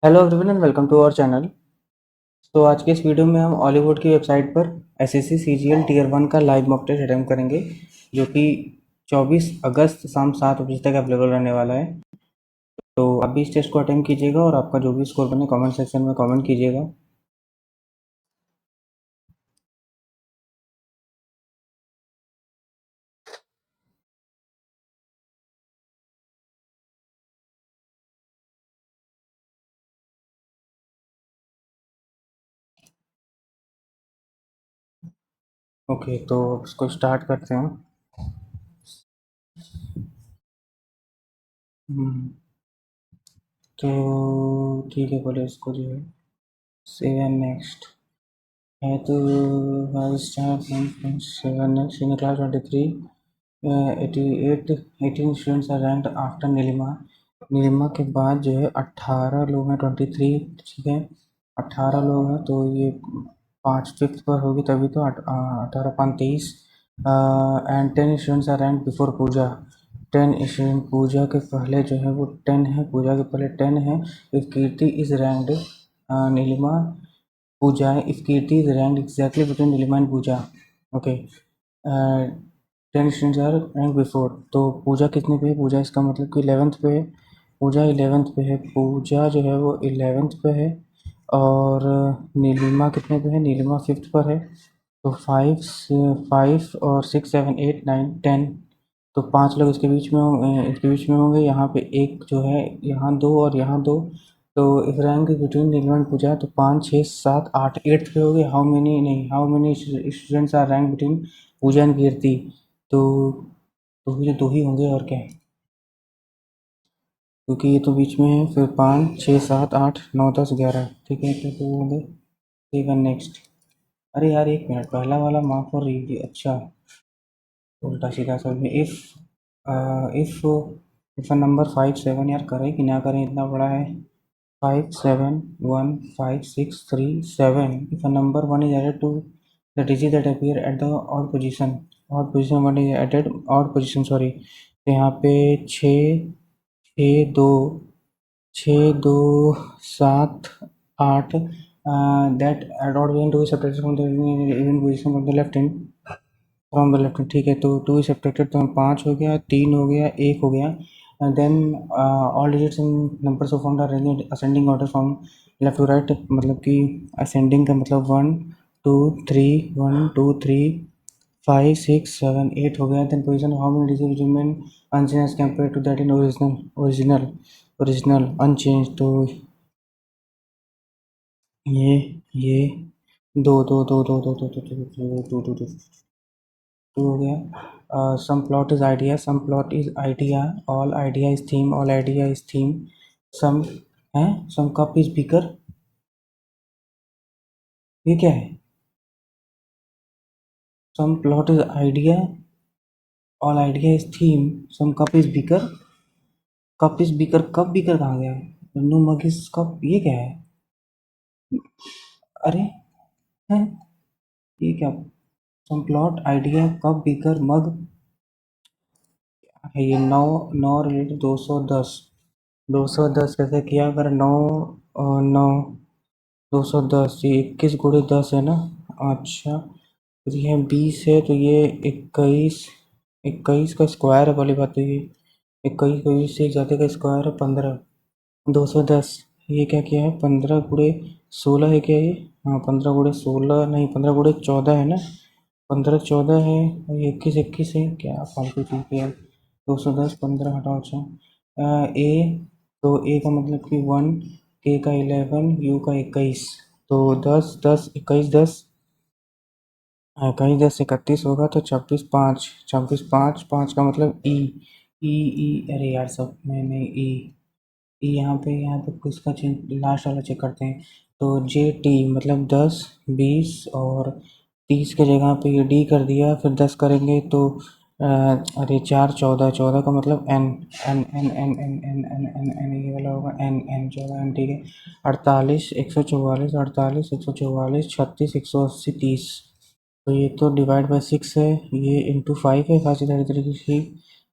Hello everyone and welcome to our channel. तो आज के इस वीडियो में हम हॉलीवुड की वेबसाइट पर एसएससी सीजीएल टीयर 1 का लाइव मॉक टेस्ट अटेम्प्ट करेंगे, जो कि 24 अगस्त शाम 7 बजे तक अवेलेबल रहने वाला है। तो आप भी इस टेस्ट को अटेम्प्ट कीजिएगा और आपका जो भी स्कोर बने कमेंट सेक्शन में कमेंट कीजिएगा। ओके, तो इसको स्टार्ट करते हैं। हम्म, तो ठीक है, बोले इसको जो है सेव एंड नेक्स्ट है। तो seven next in class 23 18 students are ranked after Neelima. Neelima के बाद जो है 18 लोग हैं, 23, ठीक है। 18 लोग हैं, तो ये 5 फिफ्थ पर होगी, तभी तो 18 5 23। And 10 students are ranked before Pooja. 10 student Pooja के पहले जो है वो 10 है, पूजा के पहले 10 है। If Kirti is ranked Neelima Pooja, if Kirti is ranked exactly between Neelima and Pooja. Okay, 10 students are rank before. तो पूजा कितने पे है? पूजा इसका मतलब कि 11th पे है। पूजा 11th पे है, पूजा जो है वो 11th पे है। और नीलिमा कितने पे है? नीलिमा 5th पर है। तो 5 और 6 7 8 9 10, तो 5 लोग इसके बीच में होंगे, इसके बीच में होंगे। यहाँ पे एक जो है, यहाँ 2 और यहाँ 2। तो if rank between Neelima and Pooja, तो 5 6 7 8 8th पे हो गए। हाउ मेनी नहीं, how many students are rank between Pooja and Kirti? तो दो ही होंगे, और क्या है, क्योंकि ये तो बीच में है। फिर 5 6 7 8 9 10 11, ठीक है, तो दो होंगे। ठीक है, नेक्स्ट। अरे यार, एक मिनट, पहला वाला मार्क और ये अच्छा उल्टा सीधा सब में। इफ इफ नंबर 5 7, यार करें कि ना करें, इतना बड़ा है। 5 7 1 5 6 3 7, if a number 1 is added to the digit that appear at the odd position 1 is added odd position, sorry। तो यहाँ पे 6 6 2 6 2 7 8, that add odd position 2 is subtracted from the even position from the left hand, from the left. ठीक है, तो 2 is subtracted, तो 5 हो गया, 3 हो गया, 1 हो गया। And then all digits in numbers of found are arranged ascending order from left to right, मतलब कि असेंडिंग का मतलब 1 2 3 1 2 3 5 6 7 8 हो गया। Then position how many digit remain unchange as compare to that in original unchange. तो ये दो दो दो दो दो दो दो दो दो दो दो दो टू हो गया। Some plot is idea, some plot is idea, all idea is theme, all idea is theme. Some है, सम कप इज बिकर। ये क्या है? Some plot is idea, all idea is theme, some cup is beaker. Cup is beaker, cup beaker कहाँ गया? No mug is cup, ये क्या है? अरे है, ये क्या? सम प्लॉट आइडिया कप बिकर मग है। ये 9 9 रिलेटेड 210। 210 कैसे किया? अगर 9 9 210, ये 21 × 10 है ना। अच्छा, तो ये 20 है, तो ये 21 21 का स्क्वायर है, वाली बात है ये। 21 को 20 से एक जाते का स्क्वायर है 15। 210, ये क्या किया है? 15 × 16 है क्या ये? हाँ, 15 × 16 नहीं, 15 × 14 है ना। 15 14 है, और ये 21 21 है, क्या फालतू चीज़ है। 210 15 हटाओ। अच्छा, ए, तो ए का मतलब कि 1, के का 11, यू का 21, तो 10 10 21 10, 21 10 31 होगा, तो 26 5 26 5 5 का मतलब ई। ई अरे यार, सब मैंने ई ई यहाँ पे कुछ का चेंज, लास्ट वाला चेक करते हैं। तो जे टी मतलब 10 20 और 30 के जगह पे ये डी कर दिया, फिर 10 करेंगे तो अरे 4 14 14 का मतलब N N N N N N N N N ये वाला होगा एन एन 14 एन, ठीक है। 48 144 48 144 36 180 30, तो ये तो डिवाइड बाय 6 है, ये इंटू 5 है, खासी सारी तरीके से।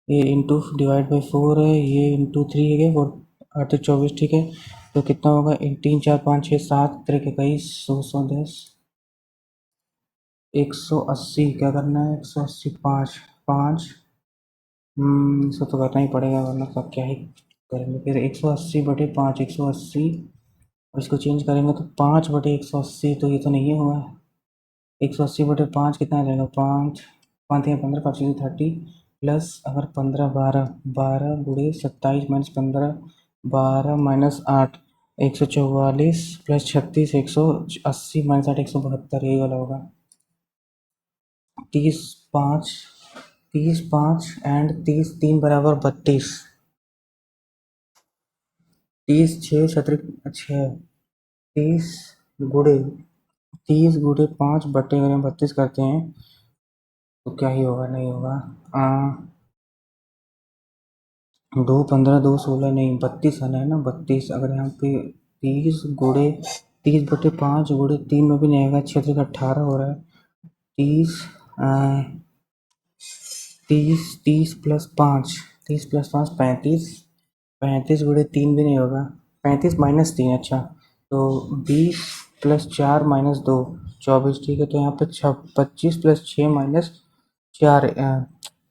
ये इंटू डिवाइड बाई 4 है, ये इंटू 3 है, 4 8 24, ठीक है। तो कितना होगा, 3 4 5 6 7 त्रिक 21 100 180 क्या करना है, 180 पाँच पाँच, इसको तो करना ही पड़ेगा वरना सब क्या ही करेंगे। फिर 180/5, 180, और इसको चेंज करेंगे तो 5/180, तो ये तो नहीं हुआ। 180/5 कितना आ जाएगा, 5 5 या 15, 5 30, प्लस अगर 15 12 12 गुड़े 27 -15 12 -8 144 प्लस 36 180 -8 172, यही वाला होगा। 30 5 30 5 एंड 30 3 बराबर 32, 30 6 छत्रिक 6, 30 गुड़े 5 बटे अगर हम 32 करते हैं तो क्या ही होगा, नहीं होगा। 2 15 2 16 नहीं, 32 आना है ना, 32। अगर यहाँ पे 30 गुड़े 3 में भी नहीं आएगा, 6 3 18 हो रहा है। 30 30 प्लस 5, 30 + 5 35, 35 × 3 भी नहीं होगा, 35 - 3, अच्छा। तो 20 + 4 - 2 24, ठीक है। तो यहाँ पे 25 + 6 - 4,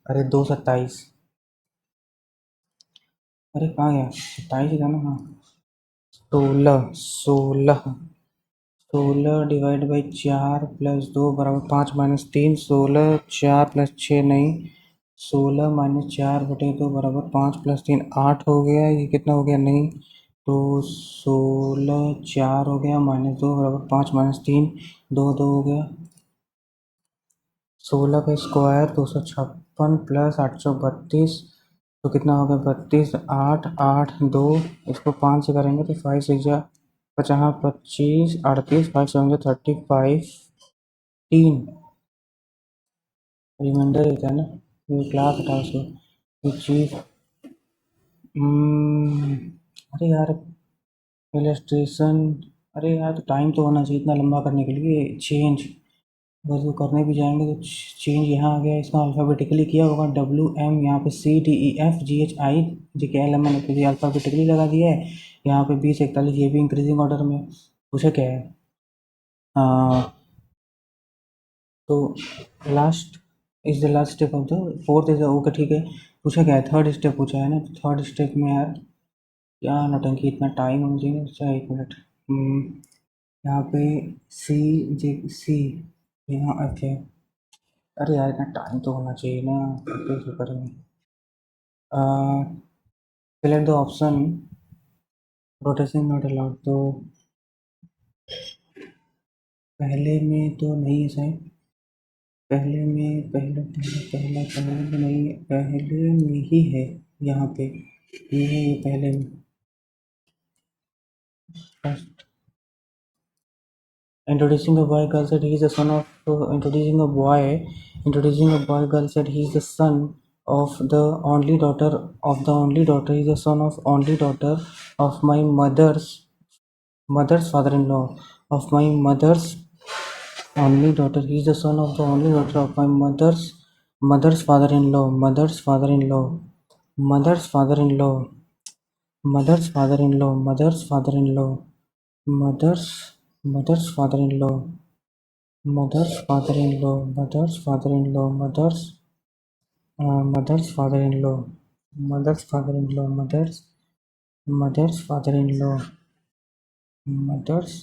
अरे 2 27, अरे कहाँ गया, 27 ही था ना, हाँ। 16 डिवाइड बाई 4 + 2 बराबर 5 - 3, 16 4 + 6 नहीं, 16 - 4/2 बराबर 5 + 3 8 हो गया, ये कितना हो गया, नहीं। तो 16 4 हो गया, -2 बराबर 5 - 3 2 2 हो गया। 16 का स्क्वायर 256 प्लस 832, तो कितना हो गया, 32 8 8 2, इसको 5 से करेंगे तो 5 6 जा 50 25 38 5 7 35 3, रिमाइंडर रहता है ना, ये क्लास हटा उसको, ये चीज। अरे यार इलस्ट्रेशन, अरे यार तो टाइम तो होना चाहिए इतना लंबा करने के लिए, चेंज। बस वो करने भी जाएंगे तो चेंज यहाँ आ गया, इसका अल्फ़ाबेटिकली किया होगा, WM, यहाँ पे CDEFGHI JKL MN के लिए अल्फ़ाबेटिकली लगा दिया है। यहाँ पे 20 41 ये भी इंक्रीजिंग ऑर्डर में, पूछा क्या है। तो last is the last step of the fourth is okay, ठीक है। पूछा क्या है, थर्ड स्टेप पूछा है ना, तो थर्ड स्टेप में यार क्या नौटंकी, इतना टाइम होना चाहिए। अच्छा 1 मिनट, यहाँ पे C यहाँ ओके। अरे यार इतना टाइम तो होना चाहिए ना, कैसे करेंगे। Select the option, rotation not allowed, तो पहले में तो नहीं है शायद, पहले में पहले पहले पहला पहले में नहीं है, पहले में ही है। यहाँ पे ये है, ये पहले में first. Introducing a boy, girl said he is the son of. Introducing a boy, girl said he is the son of the only daughter of the only daughter. He is the son of only daughter of my mother's father-in-law. Of my mother's only daughter. He is the son of the only daughter of my mother's father-in-law. Mother's father-in-law. Mother's father-in-law. Mother's father-in-law. Mother's father-in-law. Mother's father-in-law. Mother's father-in-law, mother's father-in-law, mother's father-in-law, mother's father-in-law, mother's father-in-law, mother's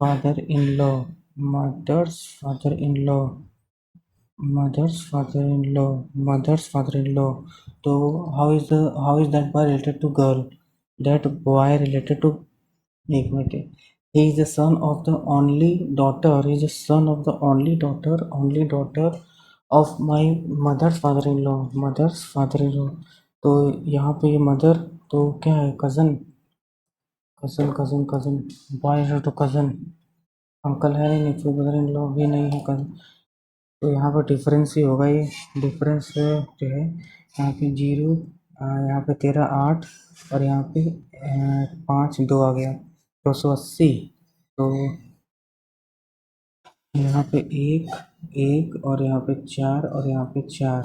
father-in-law, mother's father-in-law, mother's father-in-law, mother's father-in-law. So how is that boy related to girl? That boy related to, एक minute, he is the son of the only daughter, he is the son of the only daughter of my mother's father-in-law, mother's father-in-law। तो यहाँ पे ये mother तो क्या है, cousin, cousin cousin cousin, boy है तो कज़न, अंकल है नहीं, नेफ्यू ब्रदर इन लॉ भी नहीं है, कज़न। तो यहाँ पर डिफरेंस ही होगा, ये डिफरेंस जो है यहाँ पे 0, यहाँ पे 13 8, और यहाँ पे 5 2 आ गया, 280। तो यहाँ पे 1 और यहाँ पे 4 और यहाँ पे 4,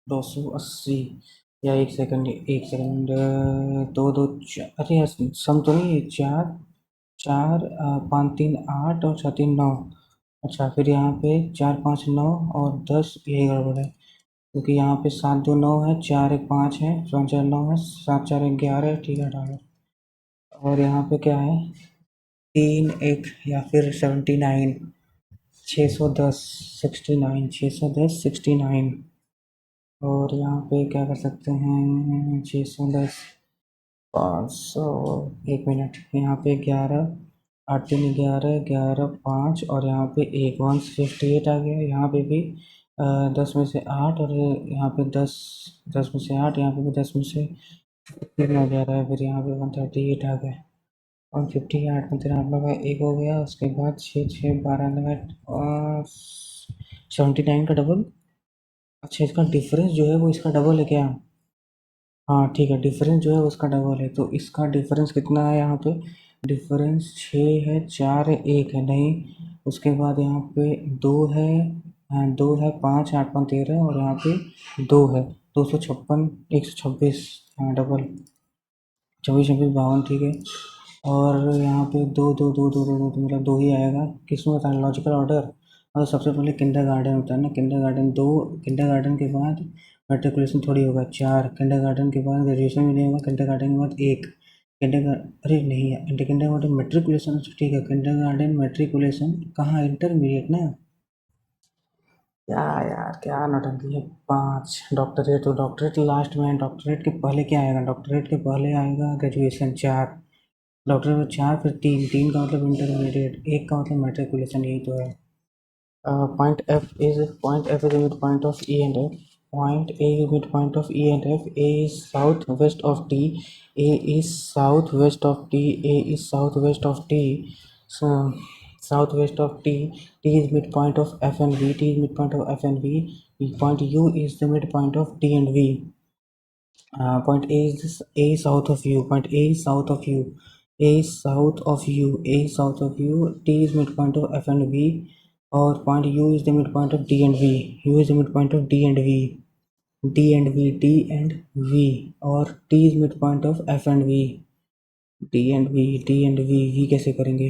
280। या एक सेकंड, दो दो अरे यार सम तो नहीं है, चार चार, पाँच तीन आठ और छः तीन नौ। अच्छा फिर यहाँ पे चार पाँच नौ और दस, यही गड़बड़ है क्योंकि यहाँ पे सात दो नौ है, चार एक पाँच है, पाँच चार नौ है, सात चार एक ग्यारह है, ठीक है डालो। और यहाँ पे क्या है, तीन एक या फिर 79, 610, 69, 610, 69। और यहाँ पे क्या कर सकते हैं, 610, 500, एक मिनट, यहाँ पे 11, आठ तीन ग्यारह, ग्यारह पाँच और यहाँ पे एक, 158 आ गया। यहाँ पे भी 10 में से 8 और यहाँ पे 10, 10 में से 8, यहाँ पे भी 10 में से 3 आ जा रहा है, फिर यहाँ पे 138 आ गया। 158 में 3 लगा, एक हो गया, उसके बाद 6 6 12 लगा, 79 का डबल। अच्छा इसका डिफरेंस जो है वो इसका डबल है क्या? हाँ ठीक है, डिफरेंस जो है उसका डबल है, तो इसका डिफरेंस कितना है यहाँ पे, डिफरेंस 6 है, 4 है, 1 है नहीं, उसके बाद यहाँ पे 2 है, हाँ 2 है, 5 8 5 13 और यहाँ पे 2 है, 256, 126, हाँ डबल, 24 26 52, ठीक है। और यहाँ पे दो दो दो दो दो दो तो मतलब दो ही आएगा, किसमें बताना, लॉजिकल ऑर्डर। और सबसे पहले किंडर गार्डन होता है ना, किंडर गार्डन दो, किंडर गार्डन के बाद मेट्रिकुलेशन थोड़ी होगा, चार किंडर गार्डन के बाद ग्रेजुएशन भी नहीं होगा, किंडर गार्डन के बाद एक अरे नहीं है, किंडर गार्डन मेट्रिकुलेशन, ठीक है, किंडर गार्डन मेट्रिकुलेशन कहाँ, इंटरमीडिएट ना। क्या यार क्या नौटंकी है, पाँच डॉक्टरेट, तो डॉक्टरेट लास्ट में है, डॉक्टरेट के पहले क्या आएगा, डॉक्टरेट के पहले आएगा ग्रेजुएशन, चार डॉक्टरेट में, चार फिर तीन, तीन का मतलब इंटरमीडिएट, एक का मतलब मेट्रिकुलेशन, यही तो है। Point F is the midpoint of E and F. Point A is midpoint of E and F. A is southwest of T. A is southwest of T. A is southwest of T. So southwest of T. T is midpoint of F and V. T is midpoint of F and V. Point U is the midpoint of T and V. Point A is south of U. Point A is south of U. A is south of U. A is south of U. T is midpoint of F and V. और point U is the midpoint of D and V. U is the midpoint of D and V. D and V. D and V. और T is midpoint of F and V. D and V. D and V. V कैसे करेंगे?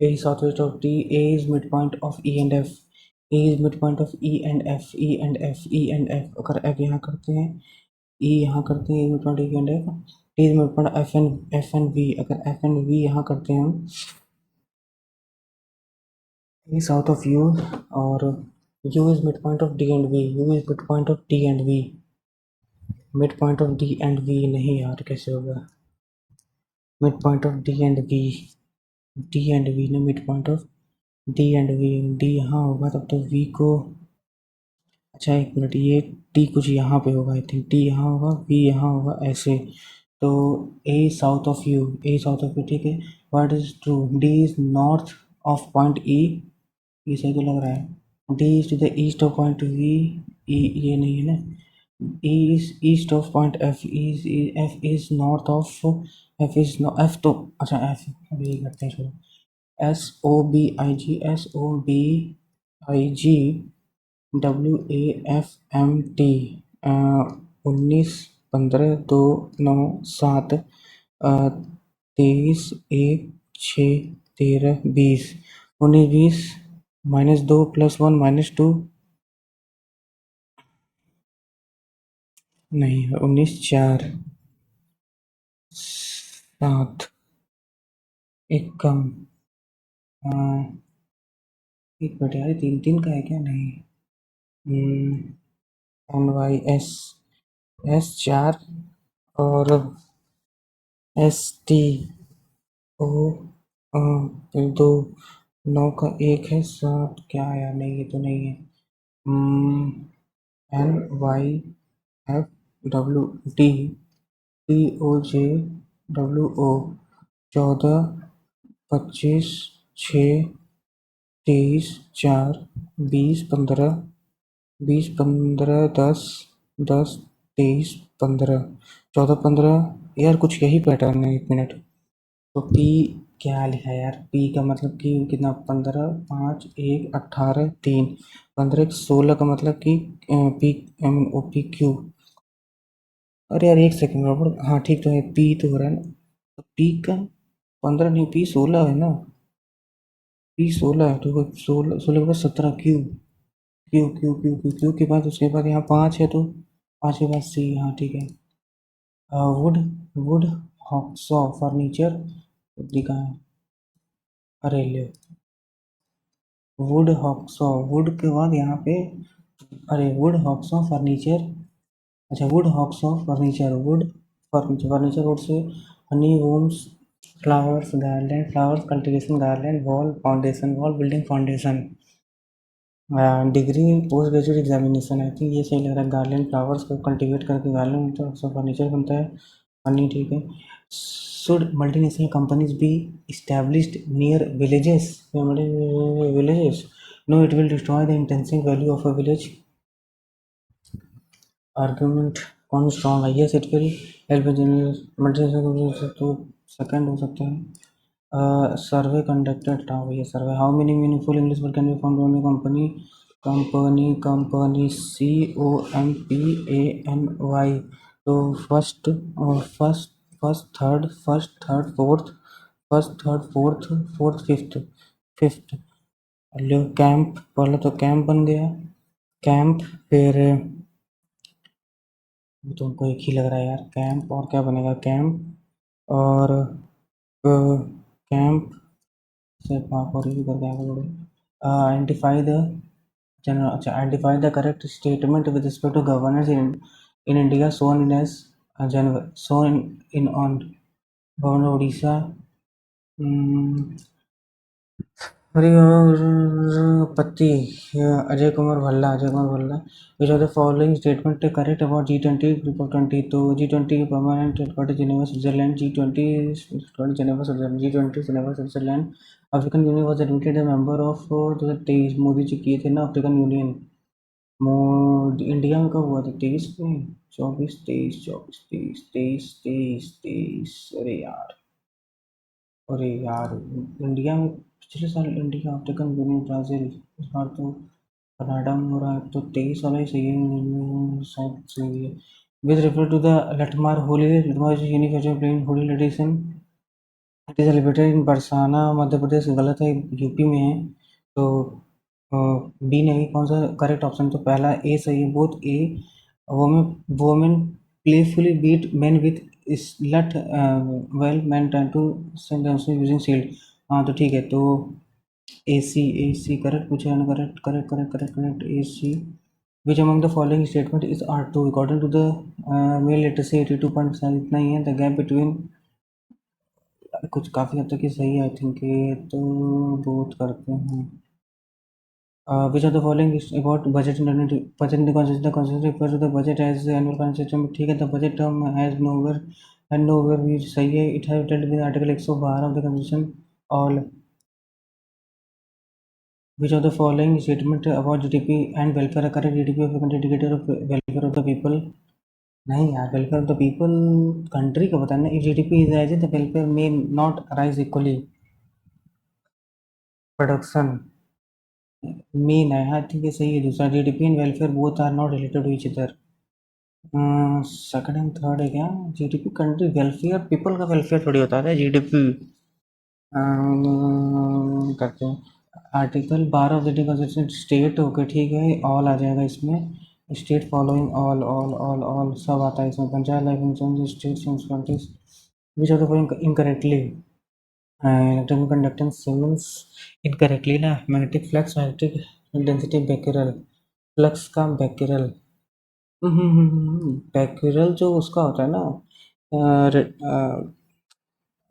A is southwest of T. A is midpoint of E and F. A is midpoint of E and F. E and F. E and F. अगर F यहाँ करते हैं, E यहाँ करते हैं, midpoint E and F. T is midpoint F and V. अगर F and V यहाँ करते हैं हम, A south of U और U is midpoint of D and V. U is midpoint of D and V. Midpoint of D and V नहीं यार, कैसे होगा? Midpoint of D and V. D and V ने midpoint of D and V. D यहाँ होगा तब तो V को, अच्छा एक मिनट, ये टी कुछ यहाँ पे होगा, आई थिंक टी यहाँ होगा, वी यहाँ होगा, ऐसे। तो A south of U, A south of U, ठीक है। What is true, D is north of point E, ये सही तो लग रहा है। D is to the east of point V, E ये नहीं है ना। E is east of point F, is F is north of, F is no F तो, अच्छा एफ अभी ये करते हैं छोड़ो। S O B I ji, S O B I G, WAFMT, 19 15 2 9 7, 23 1 6 13 20, 19 20 -2 +1 -2, नहीं 19 4 7, एक कम, एक मिनट यार, तीन तीन का है क्या, नहीं, NYS S 4 और ST ओ, फिर दो, 9 का एक है, 7 क्या यार, नहीं ये तो नहीं है। NYFWD TOJWO, 14 25 6 23 4 20 15 10 10 23 15, 14 15, यार कुछ यही पैटर्न है, एक मिनट। तो पी क्या लिखा है यार, पी का मतलब कि कितना, 15 5 1 18 3, 15 16 का मतलब कि पी, ओ पी क्यू, अरे यार एक सेकंड गड़बड़, हाँ ठीक तो है, पी तो हो रहा है ना, तो पी का 15 नहीं, पी 16 है ना, पी 16 है तो 16, 16 के बाद 17, क्यू, क्यू के बाद उसके बाद यहाँ 5 है, तो 5 के बाद सी, हाँ ठीक है। वुड, वुड हॉक्सॉ फर्नीचर लिखा है, अरे ले, वुड हॉक्सॉ, वुड के बाद यहाँ पे, अरे वुड हॉक्सॉ फर्नीचर, अच्छा wood hacksaw furniture, wood furniture, furniture wood से, honey wombs flowers garland, flowers cultivation garland, wall foundation, wall building foundation, degree post graduate examination, I think ये सही लग रहा है, गार्लैंड फ्लावर्स को कल्टीवेट करके garland तो सब फर्नीचर बनता है, हनी ठीक है। Should multinational companies be established near villages, villages, no it will destroy the intensive value of a village, argument कौन स्ट्रॉन्ग है, yes it will help multinational, तो सेकंड हो सकता है। सर्वे कंडक्टेड था भैया, survey, how many meaningful English word can be found on a company, company, company, COMPANY, तो first, first, first third fourth, fourth fifth, fifth, लो camp, पहले तो कैंप बन गया, कैंप, फिर तुमको एक ही लग रहा है यार, कैंप और क्या बनेगा, कैंप और कैंप से पाप और भी करके आगे बढ़ो, आइडेंटिफाई द जनरल, अच्छा identify the correct statement with respect to governance in India sworn in as January, sworn in on governor Orissa, Hari Pati, Ajay Kumar Bhalla, which of the following statement correct about G20 group of 20, तो G20 permanent headquarter Geneva Switzerland, G20 Geneva Switzerland, G20 Geneva Switzerland, African Union was admitted a member of 2023, Modi ji किए थे ना African union, India में कब हुआ था, 23 में, 24, 23, 24, 23, 23, 23, 23, अरे यार, अरे यार, इंडिया में पिछले साल इंडिया अफ्रीकन यूनियन ब्राज़ील, इस बार तो कनाडा में हो रहा है, तो 23 वाला ही सही है, शायद सही है। With refer to the Lathmar Holi, Lathmar is unique festival playing Holi tradition, it is celebrated in Barsana Madhya Pradesh, गलत है, यूपी में है, तो बी नहीं, कौन सा करेक्ट ऑप्शन, तो पहला ए सही है, both A, women, women playfully beat man with slut, well man try to sentence using shield, हाँ तो ठीक है, तो ए सी, ए सी करेक्ट पूछा है ना, correct correct correct correct correct, A C, which among the following statement is are true according to the male literacy 82%, इतना ही है, द गैप बिटवीन, कुछ काफ़ी हद तक ये सही है आई थिंक, ये तो बोथ करते हैं, which of the following is about budget budget consider refer to the budget as annual finance system, ठीक है, the budget term has nowhere and nowhere भी सही है, it have dealt with article 112 of the constitution, all, which of the following statement about GDP and welfare are correct, GDP of a country indicator of welfare of the people, नहीं यार, welfare of the people country का बताना, if GDP is rising the welfare may not rise equally, production mean है, हाँ ठीक है सही है, दूसरा GDP and welfare both are not related to each other, second and third है क्या, जीडीपी कंट्री वेलफेयर, पीपल का वेलफेयर थोड़ी होता है जीडीपी, करते हैं, article 12 of the constitution state, okay ठीक है, ऑल आ जाएगा इसमें, state following, all all all all सब आता है इसमें, panchayat life insurance, state municipalities, which of the following incorrectly, electrical conductance siemens, incorrectly ना, magnetic flux, magnetic intensity becquerel, flux का बैक्यूरल, बैक्यूरल जो उसका होता है ना,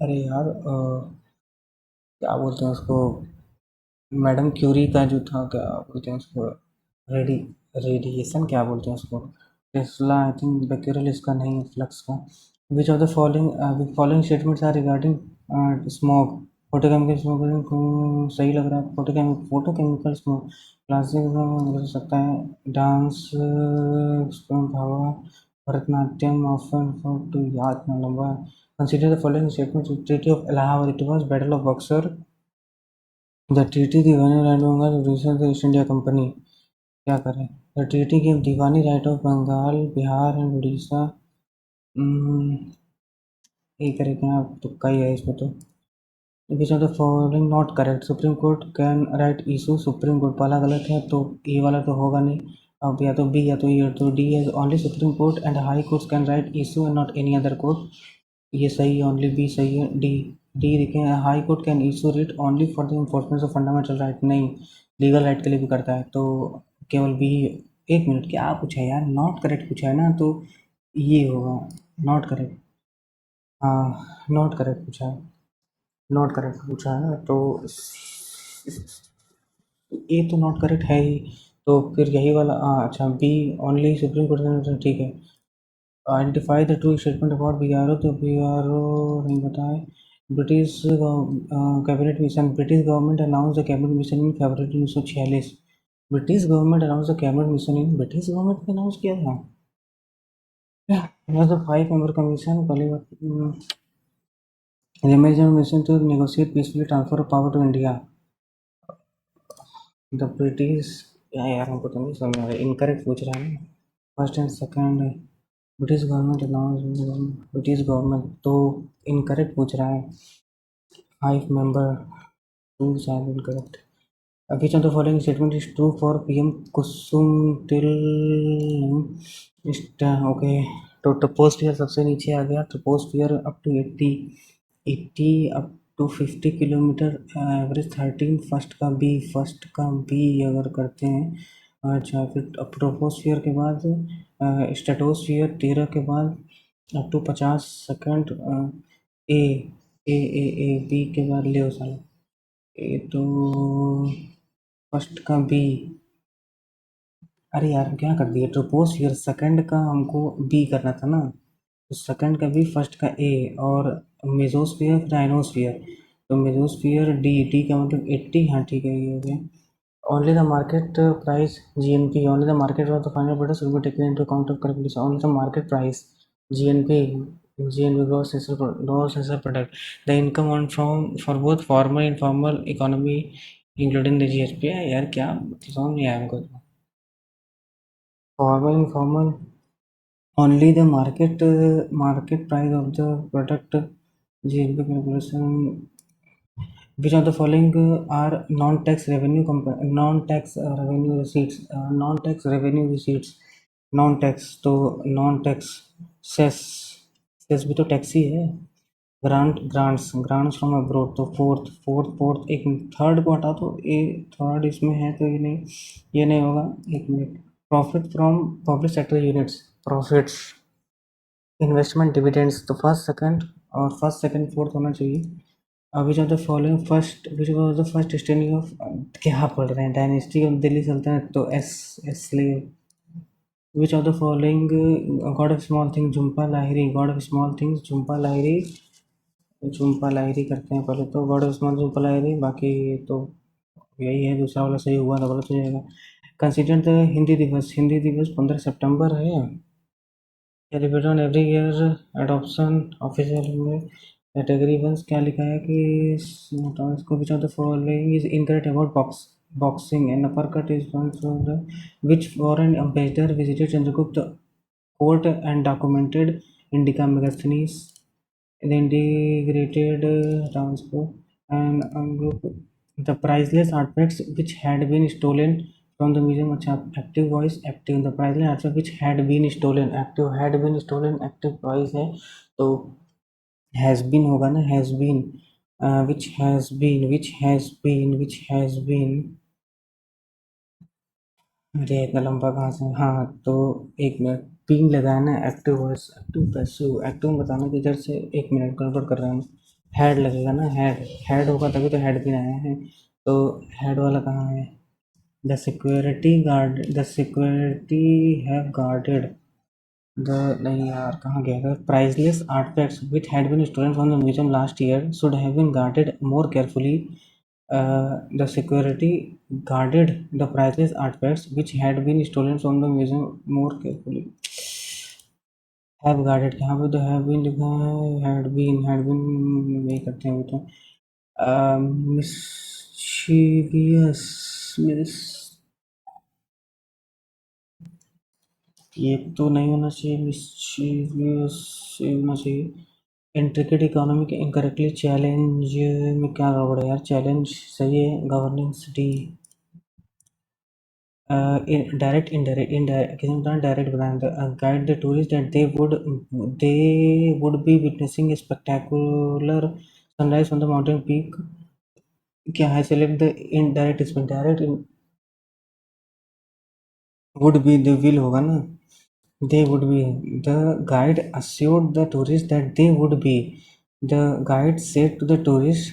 अरे यार, क्या बोलते हैं उसको, मैडम क्यूरी का जो था, क्या बोलते हैं उसको, रेडी, रेडिएशन क्या बोलते हैं उसको, टेस्ला, आई थिंक बैक्यूरल इसका नहीं है, फ्लक्स का, which of the following statements are regarding smoke, photochemical smoke, सही लग रहा है, फोटोकेमिकल स्मोक, क्लासिक हो सकता है, डांस, हवा, भरतनाट्यम, ऑफन फॉर टू, याद ना लंबा, consider the following statement, treaty of Allahabad, it was battle of Buxar, the treaty Diwani right of Bengal reduces the East India Company, क्या करें, the treaty give Diwani right of Bengal, Bihar and Orissa, यही करेंगे आप, तुक्का ही है इसमें तो। Which of the following not correct, Supreme Court can write issue, Supreme Court वाला गलत है तो ये वाला तो होगा नहीं। अब या तो बी या तो ये, तो डी है, only supreme court and high courts can write issue and not any other court, ये सही है, ओनली बी सही है। डी, डी देखें, high court can issue writ only for the enforcement of fundamental right, नहीं, legal right के लिए भी करता है, तो केवल बी। एक मिनट, क्या पूछा है यार, नॉट करेक्ट पूछा है ना, तो ये होगा नॉट करेक्ट। हाँ, नॉट करेक्ट पूछा है, नॉट करेक्ट पूछा है, तो ये तो नॉट करेक्ट है ही, तो फिर यही वाला, अच्छा बी, ओनली सुप्रीम कोर्ट, ठीक है। Identify the true statement about BRO, तो बीआरओ नहीं बताए। British cabinet mission, British government announce the cabinet mission in February 1946। British government announce the cabinet mission in, British government ने announce किया था। was the five-member commission पहली बार, the mission to negotiate peacefully transfer of power to India. The British, यार हमको तो नहीं समझ आ रहा, इनकरेक्ट पूछ रहा है ना, first and second. British government announce, British government तो इनकरेक्ट पूछ रहा है। फाइव मेंबर, टू शायद incorrect. Which of the following statement is true for PM Kusum till okay, तो ट्रोपोस्फियर सबसे नीचे आ गया, troposphere up to 80 up to 50 kilometre, average 13, first का बी अगर करते हैं। अच्छा, फिर अब ट्रोपोस्फियर के बाद स्ट्रेटोस्फियर 13 के बाद up to 50 second, A A B के बाद ले साला, ये तो फर्स्ट का बी। अरे यार क्या कर दिया, ट्रोपोस्फियर सेकंड का हमको बी करना था ना, तो सेकंड का बी, फर्स्ट का ए, और मेजोस्फियर फिर आइनोस्फियर, तो मेजोस्फियर डी, डी का मतलब 80, हाँ ठीक है, ये हो गया। Only the market price GNP, only the market of the final product will be taken into account of calculation, only the market price GNP, GNP gross national product, the income earned from for both formal and informal economy including the GSP। यार क्या समझ नहीं आया हमको। formal informal, only the market price of the product, GNP calculation। Which of the following are non-tax revenue revenue receipts, non-tax, तो non-tax cess, cess भी तो tax ही है। ग्रांट्स फ्रॉम अब्रोड, तो फोर्थ एक थर्ड को हटा दो, ए थर्ड इसमें है तो ये नहीं होगा। एक minute, profit from public sector units, profits, investment, dividends, तो फर्स्ट सेकंड फोर्थ होना चाहिए। विच of the following first, which was the first staining of, क्या पढ़ रहे हैं, डायनेस्टी ऑफ दिल्ली सल्तनत, तो S, slave. Which of the following God of small thing, Jhumpa Lahiri, God of small things Jhumpa Lahiri, Jhumpa Lahiri करते हैं पहले, तो God of small Jhumpa Lahiri, बाकी तो यही है, दूसरा वाला सही हुआ तो गलत हो जाएगा। कंसिडर द हिंदी दिवस, हिंदी दिवस 15 सितंबर है, celebrate on every year, adoption official में कैटेगरी वन, क्या लिखा है कि इसको, विच of the following is incorrect about boxing, an upper cut is one from the, which foreign ambassador visited Chandragupta court and documented indica Megasthenes, the integrated transport and group, the priceless artifacts which had been stolen from the museum। अच्छा, active voice, active, the priceless artifacts which had been stolen, active had been stolen, active voice है, तो has been होगा ना, has been, which has been, अरे इतना लंबा कहाँ से, हाँ तो एक मिनट, पिंग लगाना, active voice, active passive, active में बताना कि इधर से, एक मिनट गड़बड़ कर रहा हूँ, हेड लगेगा ना, हेड होगा तभी तो हेड भी आया है, तो हेड वाला कहाँ है, the security have guarded the, नहीं यार कहाँ गया था, priceless artifacts which had been stolen from the museum last year should have been guarded more carefully, the security guarded the priceless artifacts which had been stolen from the museum more carefully। have guarded, यहाँ पे तो have been लिखा है, had been नहीं करते हैं वो तो, mischievous, ये तो नहीं होना चाहिए, मिस्चीवियस होना चाहिए। इंट्रिकेट इकोनॉमिक इनकरेक्टली चैलेंज में क्या गड़बड़ है यार, चैलेंज सही है, governance D. Direct indirect indirect किसी ने बताया, डायरेक्ट बताया, guide the tourist that they would be witnessing spectacular sunrise on the mountain peak. क्या है, सेलेक्ट द इनडायरेक्ट, इसमें direct would be the will होगा ना, they would be, the guide assured the tourist that they would be, the guide said to the tourist,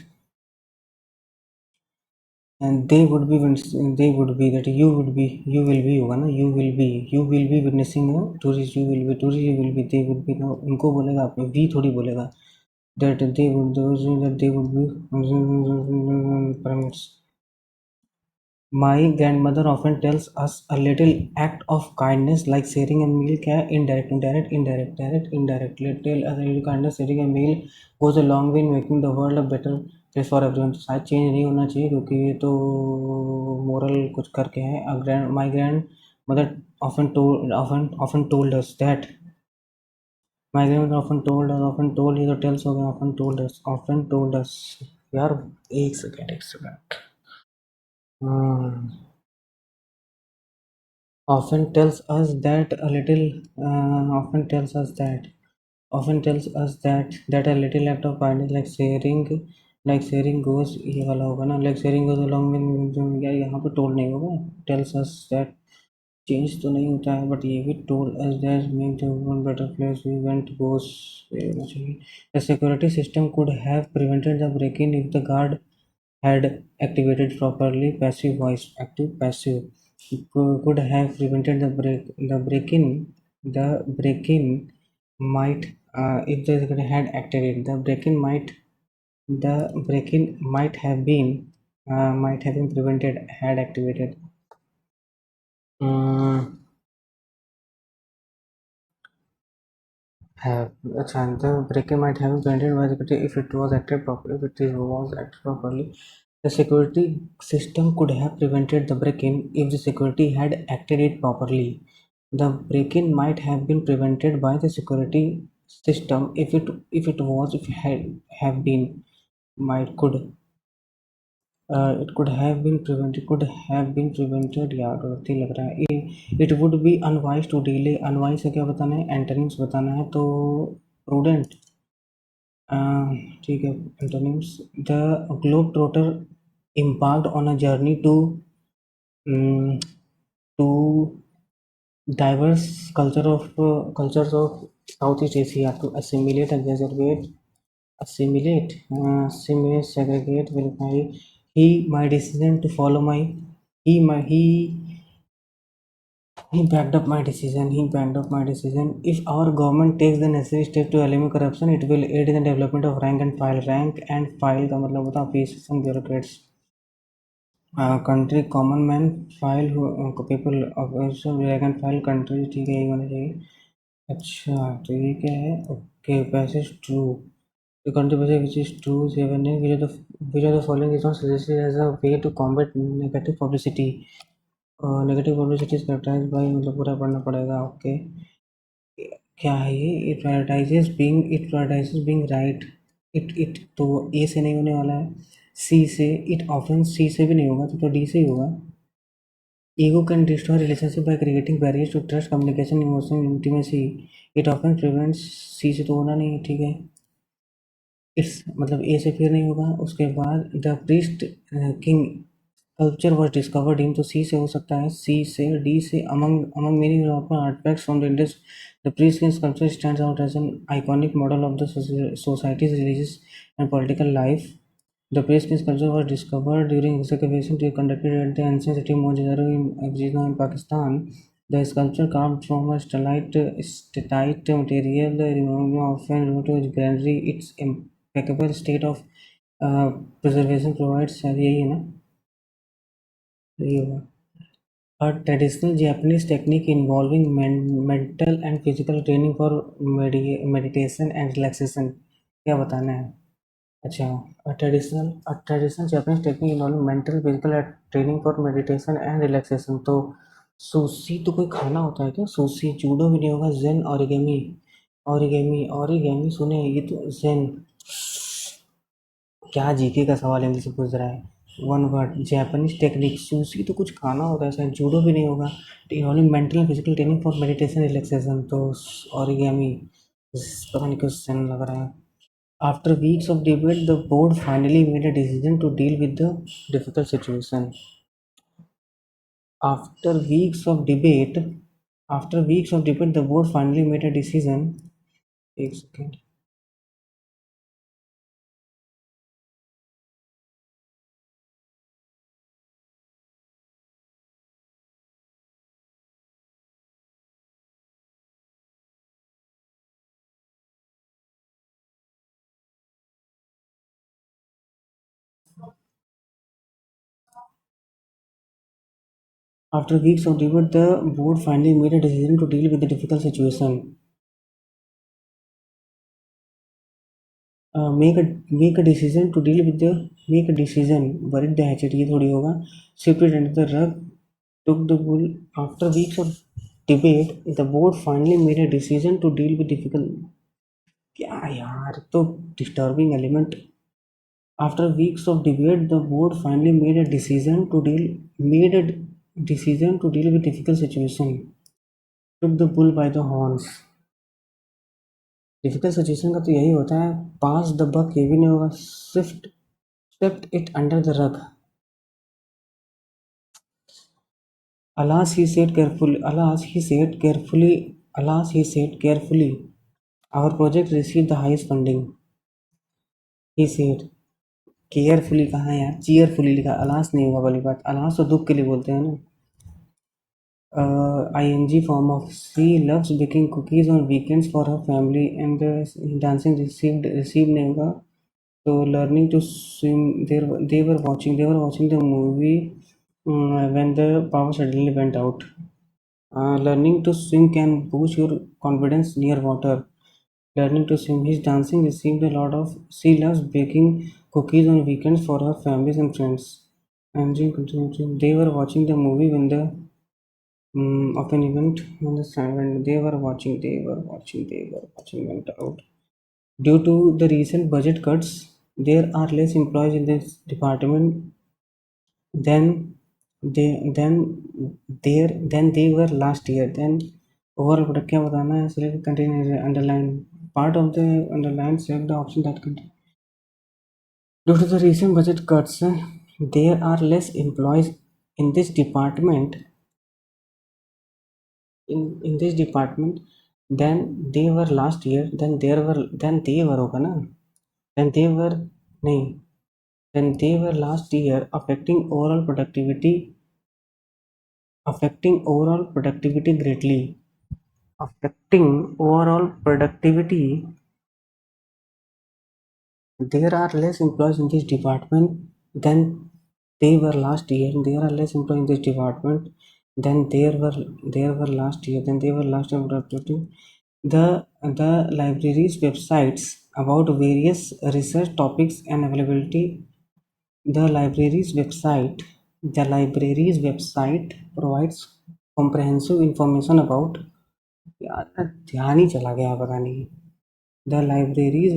and they would be that you will be होगा ना, you will be witnessing a tourist you will be, they would be ना उनको बोलेगा, आपने भी थोड़ी बोलेगा, that they would be permits. My grandmother often tells us a little act of kindness like sharing a meal. क्या है, indirect. Let tell us a little kindness, sharing a meal goes a long way in making the world a better place for everyone. तो शायद change नहीं होना चाहिए क्योंकि ये तो मोरल कुछ करके है। My grandmother often told us that, my grandmother often told ये तो tells हो गया, often told us यार, एक second. often tells us that a little often tells us that a little act of kindness like sharing goes, ये वाला होगा ना, like sharing goes along with, यार यहाँ पे told नहीं होगा, tells us that चेंज तो नहीं होता है, बट ये भी told us that make the world better place we went goes, ये होना चाहिए। The security system could have prevented the break-in if the guard had activated properly. Passive voice, active passive, could have prevented the break-in might, if the security had activated the break-in might have been prevented had activated. Have the break-in might have been prevented by the security if it was acted properly. The security system could have prevented the break-in if the security had acted it properly. The break-in might have been prevented by the security system if it had have been might could it could have been prevented यार, गलती लग रहा है। It would be unwise to delay, unwise से क्या बताना है, antonyms बताना है, तो prudent, ठीक है, antonyms. The globetrotter embarked on a journey to diverse cultures of Southeast Asia to assimilate and segregate, verify. He my decision to follow my he my he backed up my decision. If our government takes the necessary steps to eliminate corruption, it will aid in the development of rank and file. Rank and file का मतलब होता है officers and bureaucrats. Country common man, file people officer, rank and file country, ठीक है, यही होना चाहिए। अच्छा तो ये क्या है, okay, passage true, the country passage which is true, 7 है, which of the following is not suggested as a way to combat negative publicity. Negative publicity is characterized by, मतलब पूरा पढ़ना पड़ेगा, ओके। क्या है ये, it prioritizes being right, it तो A से नहीं होने वाला है, सी से, इट ऑफन सी से भी नहीं होगा, तो डी से ही होगा। Ego can destroy relationship by creating barriers to trust, communication, emotion, intimacy, it often prevents, C से तो होना नहीं, ठीक है। इट्स मतलब ए से फिर नहीं होगा, उसके बाद the priest king culture was discovered in, तो सी से हो सकता है, सी से, डी से, among many European artifacts from the Indus the priest kings culture stands out as an iconic model of the society's religious and political life. The priest kings culture was discovered during excavation to conducted at the ancient city Mohenjo-daro in Abzina in Pakistan. The sculpture carved from a statite material removed often removed to grandly. Its impeccable state of preservation provides, शायद यही है ना, यही होगा। A traditional Japanese technique involving mental and physical training for meditation and relaxation, क्या बताना है। अच्छा, a traditional Japanese technique involving mental, physical training for meditation and relaxation, तो सुशी तो कोई खाना होता है क्या? सुशी जूडो भी नहीं होगा। जेन ओरिगेमी, ओरिगेमी ओरिगेमी सुने ये तो जेन। क्या जीके का सवाल इंग्लिश में पूछ रहा है? One word Japanese technique. Sushi तो कुछ खाना होता है शायद, जूडो भी नहीं होगा। Only mental and physical training for meditation relaxation, तो ओरिगेमी। पता नहीं क्यों जेन लग रहा है। After weeks of debate, the board finally made a decision to deal with the difficult situation. After weeks of debate, the board finally made a decision. एक second. After weeks of debate, the board finally made a decision to deal with the difficult situation. Make a decision. Buried the hatchet. ये थोड़ी होगा. Sweep it under the rug. Took the bull. After weeks of debate, the board finally made a decision to deal with difficult. क्या यार, तो disturbing element. After weeks of debate, the board finally made a decision to deal with difficult situation. Took the bull by the horns. Difficult situation का तो यही होता है, पास the buck ये भी नहीं होगा, swept it under the rug. Alas, he said carefully, our project received the highest funding. He said carefully कहाँ है यार, चीयरफुली लिखा, अलास नहीं होगा वाली बात। अलास तो दुख के लिए बोलते हैं ना। ing form of she loves baking cookies on weekends for her family and dancing received नहीं होगा। So learning to swim, they were watching the movie when the power suddenly went out. Learning to swim can boost your confidence near water. Learning to swim, his dancing received a lot of. She loves baking cookies on weekends for her families and friends. And they were watching the movie when the of an event when they were watching went out. Due to the recent budget cuts, there are less employees in this department than they were last year. Then overall product क्या बताना है? Select container underline part of the underline, select the option that contain. Due to the recent budget cuts, there are less employees in this department in this department than they were last year. Then they were होगा ना, then they were नहीं, then they were last year, affecting overall productivity greatly. Affecting overall productivity. There are less employees in this department than they were last year. There are less employees in this department than there were last year. Then they were last year productivity. The library's websites about various research topics and availability. The library's website provides comprehensive information about. यार ध्यान ही चला गया, पता नहीं। The libraries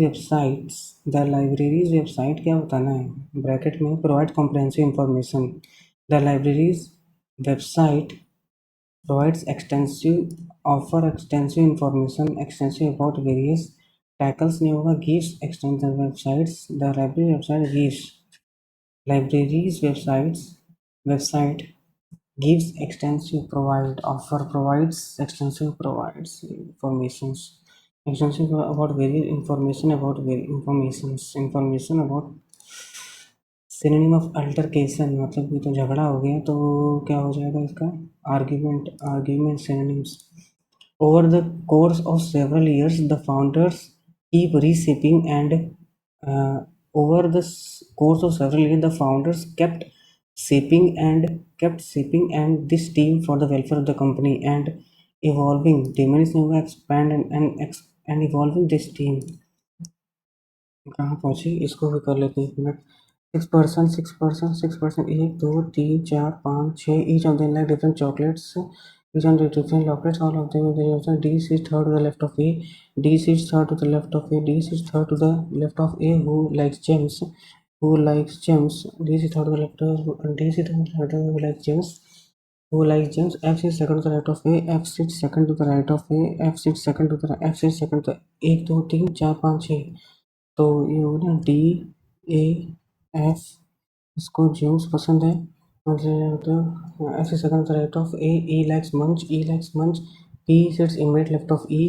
website क्या बताना है, bracket में provide comprehensive information. The libraries website provides extensive information extensive about various tackles नहीं होगा, gives extensive websites, the library website gives libraries website gives extensive provides extensive about various information about synonym of altercation, मतलब कि तो झगड़ा हो गया तो क्या हो जाएगा इसका? Argument synonyms. Over the course of several years the founders keep reshaping and over the course of several years the founders kept shaping and this team for the welfare of the company and evolving diminish expand and evolving this team। कहाँ पहुँची, इसको भी कर लेते हैं एक minute. 6%, 1, 2, 3, 4, 5, 6. Each of them like different chocolates. Each of the different chocolates. All of them there is D sits third to the left of A. D sits third to the left of A. D sits third to the left of A. Who likes gems? Who likes gems? D sits third to the left of D sits third to who likes gems? Who likes gems? F sits second to the right of A. F sits second to the right of A. F sits second to the F sits second to 1, 2, 3, 4, 5, 6. तो ये हो गया D A F. इसको James पसंद है मतलब ऐसे second right of A. E likes Munch. E likes Munch. B sits immediate left of E.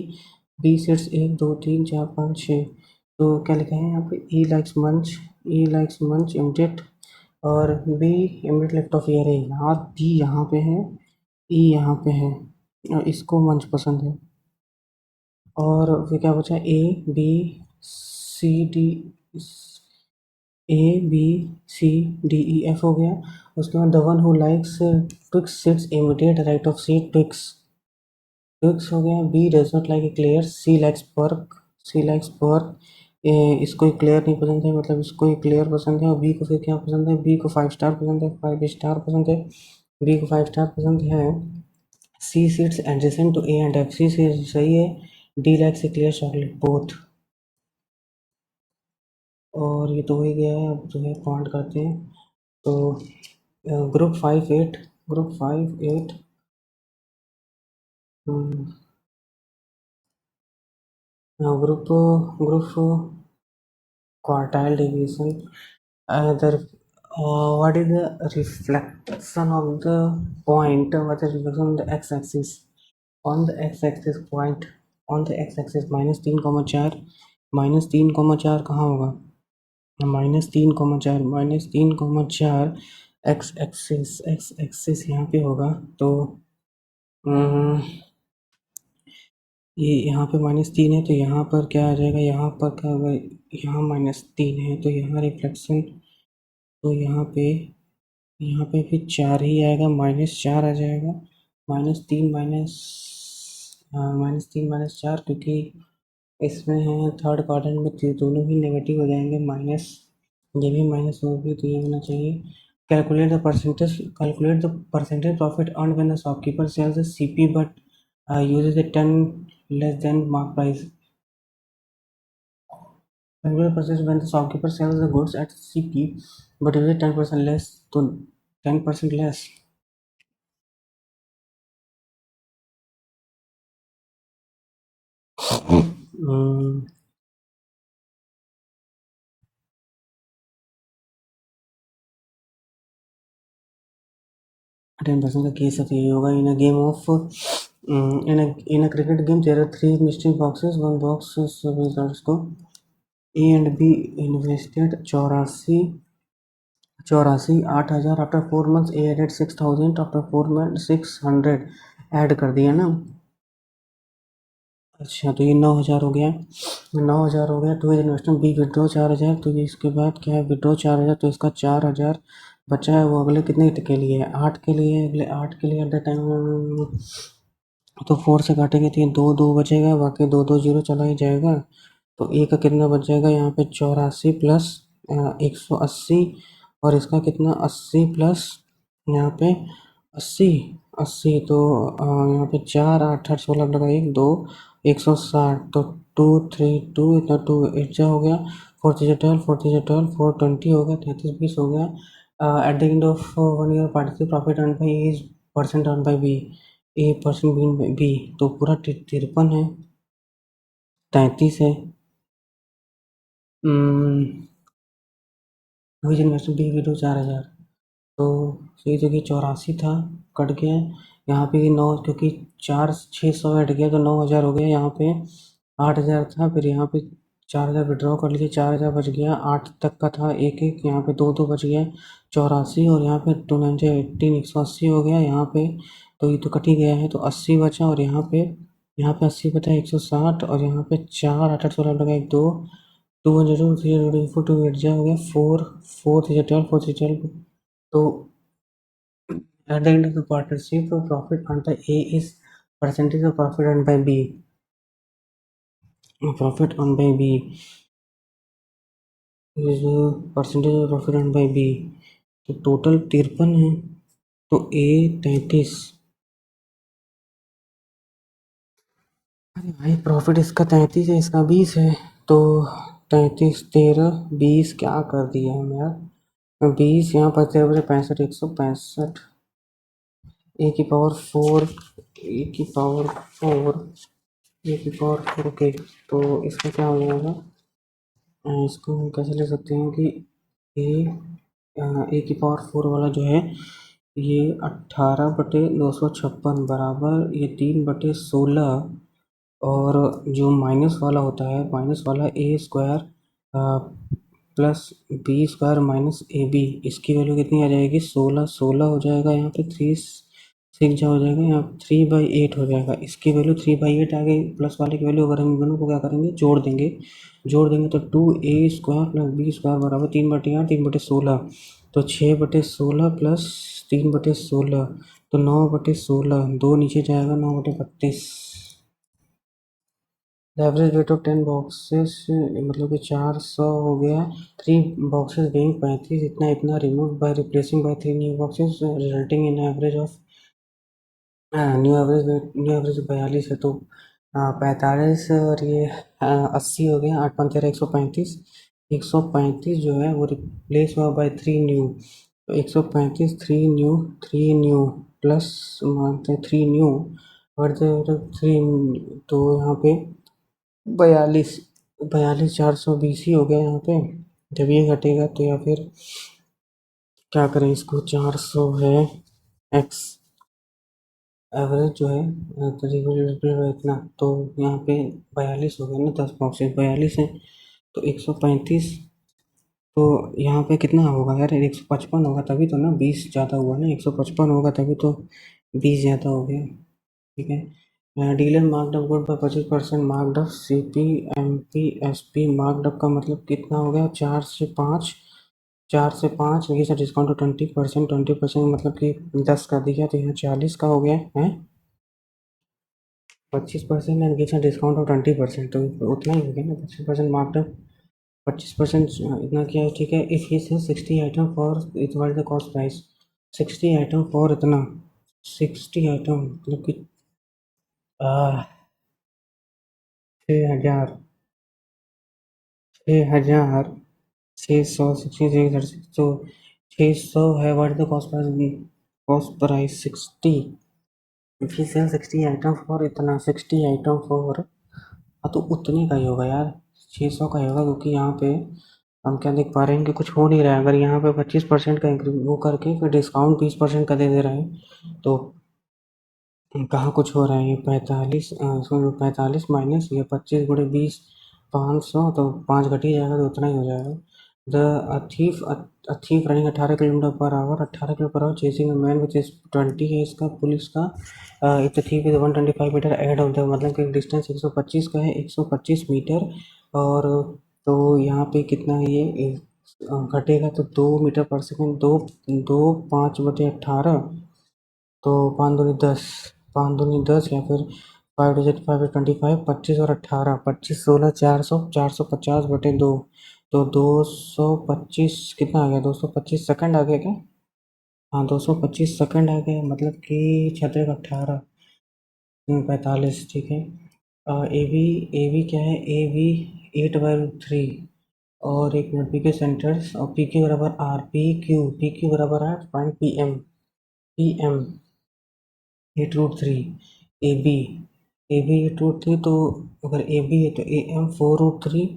B sits 1, 2, 3, 4, 5, 6. तो क्या लिखा है यहाँ पे? ई लाइक्स मंच. ई लाइक्स मंच इमीडिएट और बी इमीडिएट लेफ्ट ऑफ ई. अरे यार बी यहाँ पे है, ई यहाँ पे है और इसको मंच पसंद है. और फिर क्या बचा? A B C D. A B C D E F हो गया. उसके बाद the one who likes Twix sits immediate right of C. Twix. Twix हो गया. B does not like eclairs. C likes Perk. C likes Perk. इसको eclair नहीं पसंद है मतलब इसको एक्लेयर पसंद है. और बी को फिर क्या पसंद है? बी को 5 स्टार पसंद है. 5 स्टार पसंद है. बी को 5 स्टार पसंद है. C sits adjacent to A and F. C से सही है. D likes eclair chocolate both. और ये तो हो ही गया है. अब जो है पॉइंट करते हैं. तो group 5-8. Group 5-8 group group quartile deviation. What is the reflection of the point? What is the reflection on the x-axis? On the x-axis point. On the x-axis -3,4. -3,4 कहाँ होगा? -3,4. -3,4 x-axis यहाँ पे होगा. तो ये यहाँ पे -3 है तो यहाँ पर क्या आ जाएगा? यहाँ पर क्या होगा? यहाँ -3 है तो यहाँ रिफ्लेक्शन तो यहाँ पे भी 4 ही आएगा. -4 आ जाएगा. -3 -4 क्योंकि इसमें है थर्ड क्वाड्रेंट में दोनों ही नेगेटिव हो जाएंगे. माइनस ये भी माइनस होगी तो ये होना चाहिए. Calculate the percentage profit earn when the shopkeeper sells CP but uses a 10 less than mark price. Calculate percentage when the shopkeeper sells the goods at CP but uses 10% less. तो 10% less. Hmm. 10% का case तो ये होगा. In a game of in a cricket game there are 3 mystery boxes. One box is results को A and B invested 84,000. after 4 months A added 6,000. after 4 months 600 add कर दिया ना. अच्छा तो ये 9,000 हो गया. 9,000 हो गया. Two is investment. B withdraw 4,000. तो ये इसके बाद क्या है? विड्रॉ 4,000 तो इसका 4,000 बचा है. वो अगले कितने के लिए है? 8 के लिए. अगले 8 के लिए एट द टाइम तो 4 से काटेंगे तो ये 2 बचेगा. बाकी 2 0 चला ही जाएगा. तो ए का कितना बच जाएगा? यहाँ पे 84 प्लस 180 और इसका कितना 80 प्लस यहाँ पे 80 80 तो यहाँ पे 4 8 8 16 लगा 1 2 160 तो 2 3 2 इतना 2 8 जा हो गया. 4 3 12 4 3 12 4 20 हो गया. 33 20 हो गया. At the end of 1 year participate profit earn by A is percent earn by B. A percent B तो पूरा 53 है. 33 है. वही इन्वेस्टमेंट बी वीडियो 4,000 तो सही जगह 84 था. कट गया. यहाँ पे 9 क्योंकि 4 600 हट गया तो 9,000 हो गया. यहाँ पे 8,000 था. फिर यहाँ पे 4,000 विड्रॉ कर लिए. 4,000 बच गया. 8 तक का था एक एक. यहाँ पे 2 बच गया. 84 और यहाँ पे 2 9 18 180 हो गया. यहाँ पे तो ये तो कट ही गया है तो 80 बचा. और यहाँ पे 80 बचा 160 और यहाँ पे 4 8 8 16 लगा 1 2 2 1 0 3 0 4 2 8 जा हो गया. 4 4 3 12 4 3 12 तो at the end of the partnership profit earned by A is percentage of profit earned by B. Profit earned by B is percentage of profit earn by B, तो टोटल 53 है, तो ए 33। अरे भाई प्रॉफिट इसका 33 है, इसका 20 है, तो 33 13 20 क्या कर दिया हम यार, 20 यहाँ पर 13 65 165 ए की पावर 4, ए की पावर 4, ए की पावर 4। ओके, तो इसका क्या हो जाएगा, इसको हम कैसे ले सकते हैं कि ए ए की पावर 4 वाला जो है ये 18/256 बराबर ये 3/16, और जो माइनस वाला होता है, माइनस वाला A square plus B square minus A B, इसकी वैल्यू कितनी आ जाएगी, 16 16 हो जाएगा, यहाँ पे 3 6 जा हो जाएगा, यहाँ 3/8 हो जाएगा, इसकी वैल्यू 3/8 आ गई, प्लस वाले की वैल्यू अगर हम दोनों को क्या करेंगे, जोड़ देंगे तो 2a² प्लस बी स्क्वायर बराबर 3/8 3/16, तो 6/16 प्लस 3/16, तो 9/16, दो नीचे जाएगा, 9/32। एवरेज वेट ऑफ 10 बॉक्सेस मतलब कि 400 हो गया, 3 बॉक्सेस बीइंग 35, इतना इतना remove by replacing by 3 new boxes resulting in average of new average 42 है, तो 45 और ये 80 हो गया, 8 × 13 135, 135 जो है वो रिप्लेस हुआ बाय 3 न्यू, तो 135 3 न्यू प्लस मानते हैं 3 न्यू और 3, तो यहाँ पे 42 420 ही हो गया यहाँ पे, जब ये घटेगा तो, या फिर क्या करें इसको, 400 है एक्स एवरेज जो है इतना, तो यहाँ पे 42 हो गया ना, 10 बॉक्सेस 42 है, तो 135, तो यहाँ पे कितना होगा यार, 155 होगा तभी तो ना, 20 ज़्यादा हुआ ना, 155 होगा तभी तो 20 ज़्यादा हो गया, ठीक है। Dealer marked up good by 25%, marked up C P M P S P, marked up का मतलब कितना हो गया, 4 से 5 ये सर डिस्काउंट 20%, 20% मतलब कि 10 कर दिया, तो यहाँ 40 का हो गया है, 25% and gives a discount of 20%, तो उतना ही हो गया ना, 25% मार्कडअप, 25% इतना किया है, ठीक है। इफ़ ही से 60 item for it was the cost price, 60 item for इतना, 60 आइटम मतलब कि 6,000, 6,000, 600 60 तो 600 है, what is the cost price 60, if you sell 60 item for इतना, 60 आइटम फॉर, हाँ तो उतने का ही होगा यार, 600 का ही होगा, क्योंकि यहाँ पे हम क्या देख पा रहे हैं कि कुछ हो नहीं रहा है, अगर यहाँ पे 25% का वो करके फिर डिस्काउंट 20% का दे दे रहे हैं, तो कहाँ कुछ हो रहा है, ये 45 माइनस ये 25 × 20 500, तो 5 घट ही जाएगा, तो उतना ही हो जाएगा। The a thief running 18 kilometre per hour, 18 kilometre per hour chasing man which is 20 है इसका पुलिस का, if the thief is 125 metre ahead of the, मतलब कि डिस्टेंस 125 का है, 125 मीटर, और तो यहाँ पे कितना है ये घटेगा, तो 2 मीटर पर सेकेंड, दो 5/18, तो 5 दूनी 10, 5 दूनी 10, या फिर 5 डिजिट 5 25, 25 और 18, 25 16 400, 450/2, तो 225 कितना आ गया, 225 सेकंड आ गया क्या, हाँ 225 सेकंड आ गया, मतलब कि 6 × 18 45, ठीक है। ए बी क्या है, ए बी 8/3, और एक मिनट पी के सेंटर्स, और पी क्यू बराबर आर, पी क्यू बराबर है find P M 8√3, A B 8√3, तो अगर ए बी है तो ए एम 4√3,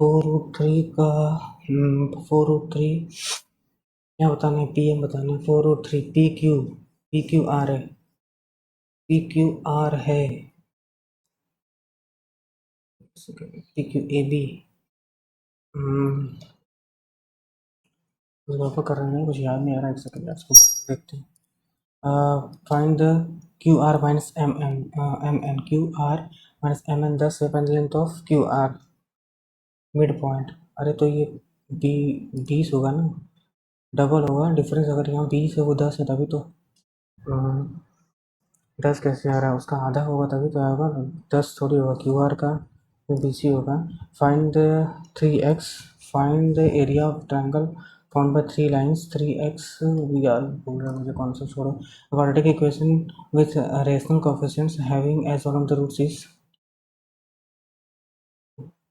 4√3 का 4√3 क्या बताना है, पी एम बताना है, 4√3 पी क्यू आर है, पी क्यू आर है, पी क्यू ए बी, कुछ गड़बड़ कर रहे हैं, कुछ याद नहीं आ रहा, एक सेकंड यार, इसको देखते हैं। Find the Q R minus M N Q R minus M N, 10 वेपन लेंथ ऑफ क्यू आर मिड पॉइंट, अरे तो ये 20 होगा ना, डबल होगा डिफरेंस, अगर यहाँ 20 है वो 10 है तभी तो, 10 कैसे आ रहा है, उसका आधा होगा तभी तो आएगा, 10 थोड़ी होगा, क्यू आर का 20 होगा। Find 3x find the area of triangle found by three lines 3x यार बोल रहा है मुझे कौन सा छोड़ो quadratic equation with rational coefficients having as one of the roots is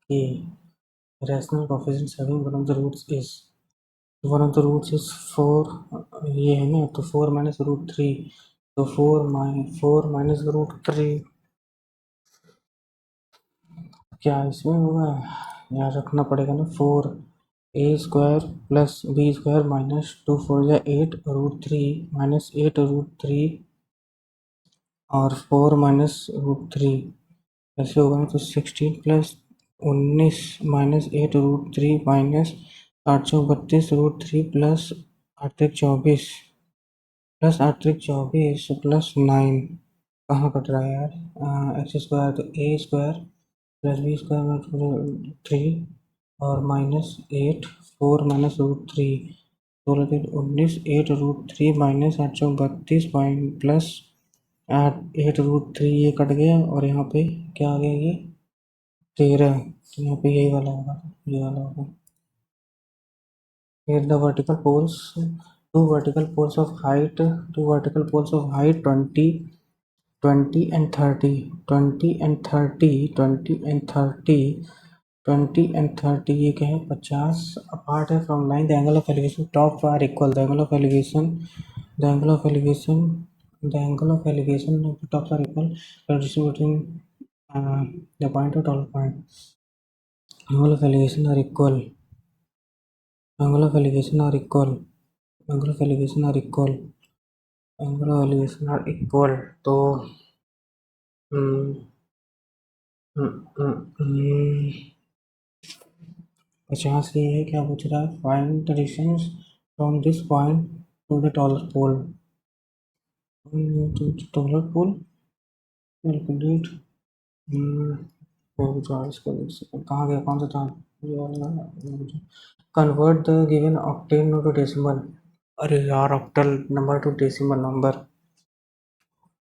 A rational coefficients having one of the roots is one of the roots is 4 ये है ना तो 4 माइनस रूट थ्री तो 4 माइनस रूट थ्री क्या इसमें होगा याद रखना पड़ेगा ना 4a² plus b² minus 2 4 8 root three minus 8 root three और 4 माइनस रूट थ्री ऐसे होगा ना तो 16 plus 19 minus 8 root three minus 832 root three plus 8 24 plus 9 कहाँ कट रहा है यार x² तो a² प्लस b² थ्री और minus 8 4 minus root three 16 8 root three minus 832 plus 8 root three ये कट गया और यहाँ पे क्या आ गया ये 13 तो यहाँ पे यही वाला होगा ये वाला होगा फिर the vertical poles two vertical poles of height 20 20 and 30 20 and 30 20 and 30 20 and 30 ये क्या है 50 apart है from line the angle of elevation top are equal the angle of elevation the angle of elevation the angle of elevation of the tops are equal between the point of top point angle of elevation are equal angle of elevation are equal angle of elevation are equal angle of elevation are equal तो हम्म, 50 ये है क्या पूछ रहा है find the distance from this point to the taller pole taller pole calculate कहाँ गया कौन सा था ये वाला convert the given octal number to decimal अरे यार octal number to decimal number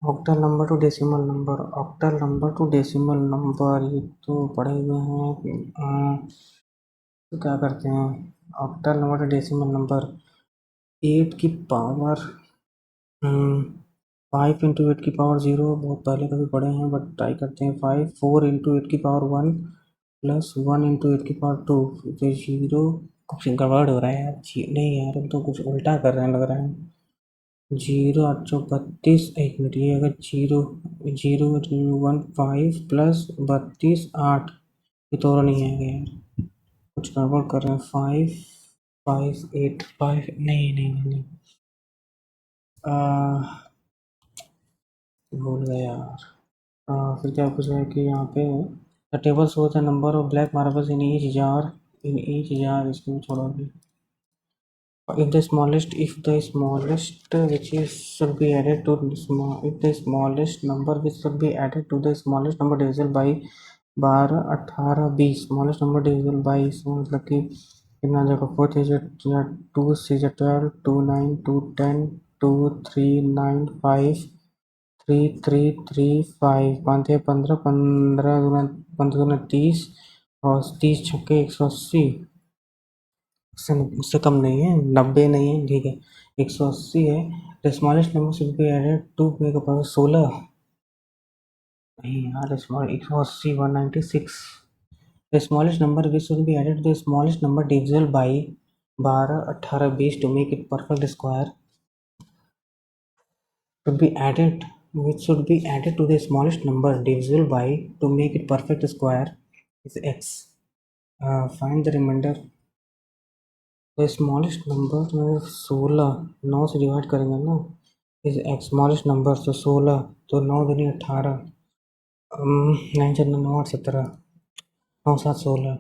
octal number to decimal number octal number to decimal number ये तो पढ़े हुए हैं तो क्या करते हैं octal number to decimal number 8 की पावर 5 इंटू 8 की पावर 0 बहुत पहले कभी पढ़े हैं बट ट्राई करते हैं 5 4 इंटू 8 की पावर 1 प्लस 1 इंटू 8 की पावर 2 तो 0 कुछ गड़बड़ हो रहा है यार नहीं यार हम तो कुछ उल्टा कर रहे हैं लग रहा है 0 832 एक मिनट ये अगर 0 0 1 5 प्लस 32 8 ये तो और नहीं आएगा यार कुछ गड़बड़ कर रहे हैं 5 5 8 5 नहीं नहीं नहीं भूल गया यार फिर क्या पूछ रहा है कि यहाँ पे the table shows the number of black marbles in each jar इसको छोड़ो भी if the smallest which is should be added to the small if the smallest number which should be added to the smallest number divisible by 12 18 20 smallest number divisible by इसमें मतलब कि कितना जगह 4 is 2 6 12 2 9 2 10 2 3 9 5 3 3 3 5 5 है 15 15 दूना 15 दूना 30 और 30 छक्के 180 उससे कम नहीं है 90 नहीं है ठीक है 180 है the smallest number should be added to make up 16 नहीं यार small 180 196 the smallest number which should be added the smallest number divisible by 12 18 20 to make it perfect square should be added which should be added to the smallest number divisible by to make it perfect square is x find the remainder the smallest number में 16 9 से divide करेंगे ना इस x smallest number तो 16 तो 9 दूनी 18 9 4 9 8 17 9 7 16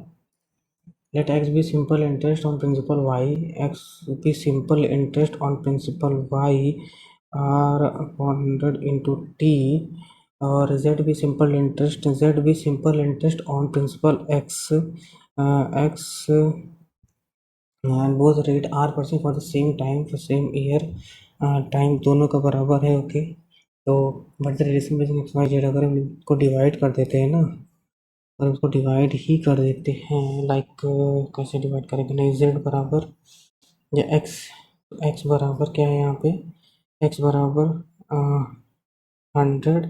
let x be simple interest on principal y x be simple interest on principal y r 100 into t और z be simple interest on principal x x and both rate r percent for the same time for same year time दोनों का बराबर है okay तो but the relation between X Y Z अगर हम इनको divide कर देते हैं ना और इसको डिवाइड ही कर देते हैं। लाइक कैसे डिवाइड करेंगे, नहीं z बराबर या x बराबर क्या है यहाँ पे, x बराबर 100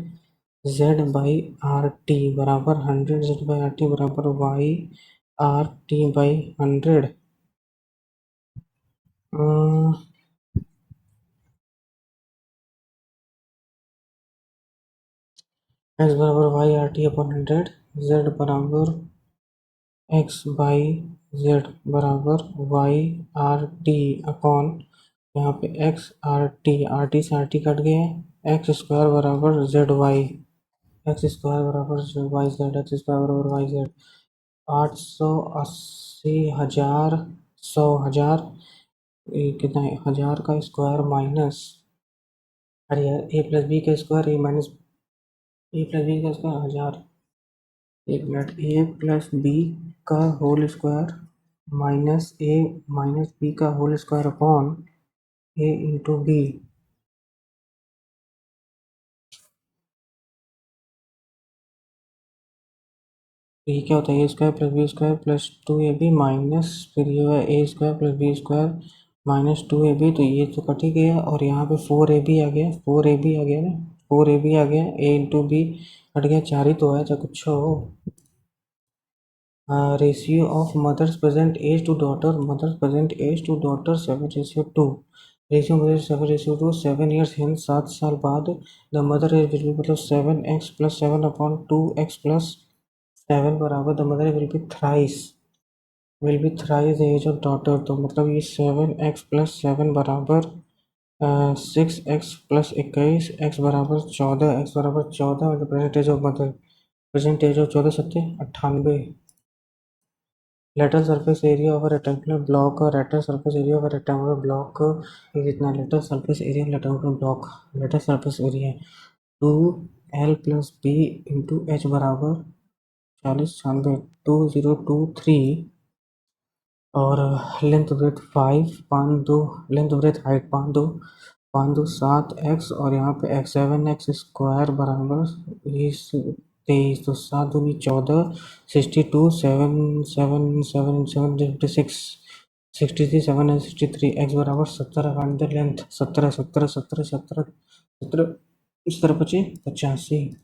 z/rt बराबर 100 z/rt बराबर y rt/100। x बराबर y rt/100, z बराबर x बाई z बराबर y आर टी अपॉन, यहाँ पे x आर टी से आर टी कट गया, एक्स स्क्वायर बराबर जेड वाई, एक्स स्क्वायर बराबर वाई जेड, एक्स स्क्वायर बराबर वाई जेड। 880,000 100,000 कितना है, 1000 का स्क्वायर माइनस, अरे यार ए प्लस बी का square, A minus A plus B का स्क्वायर 1000, एक मिनट, ए प्लस बी का whole square minus A minus B का whole square upon A into B. तो ये क्या होता है, A square plus B square plus 2ab minus, फिर ये हुआ A square plus B square minus 2ab, तो ये तो कट ही गया, और यहाँ पे 4ab आ गया, 4ab आ गया ना, 4ab आ गया, ए इंटू बी कट गया, 4 ही तो है, चाहे कुछ हो। Ratio of mother's present age to daughter, mother's present age to daughter 7:2, ratio mother 7:2, 7 years hence, 7 साल बाद the mother age will be, मतलब 7x प्लस 7/2x प्लस 7 बराबर the mother will be thrice age of daughter, तो मतलब ये 7x plus 7 बराबर 6x plus 21, x बराबर 14, x बराबर 14, मतलब present age of mother, present age of 14 सत्ते 98। Lateral surface area of a rectangular block, lateral surface area of a rectangular block कितना, lateral surface area rectangular block, lateral surface area 2l plus B into H बराबर 40, 96, 2023, और length breadth 5, 5 2, length breadth height 5 2 7x, और यहाँ पे x 7x square बराबर 23, तो 7 दूनी 14, 62 7 7 7 7 56, 63 7 है 63, x बराबर 17, find the length, 17 17 17 17 17 17 25 85।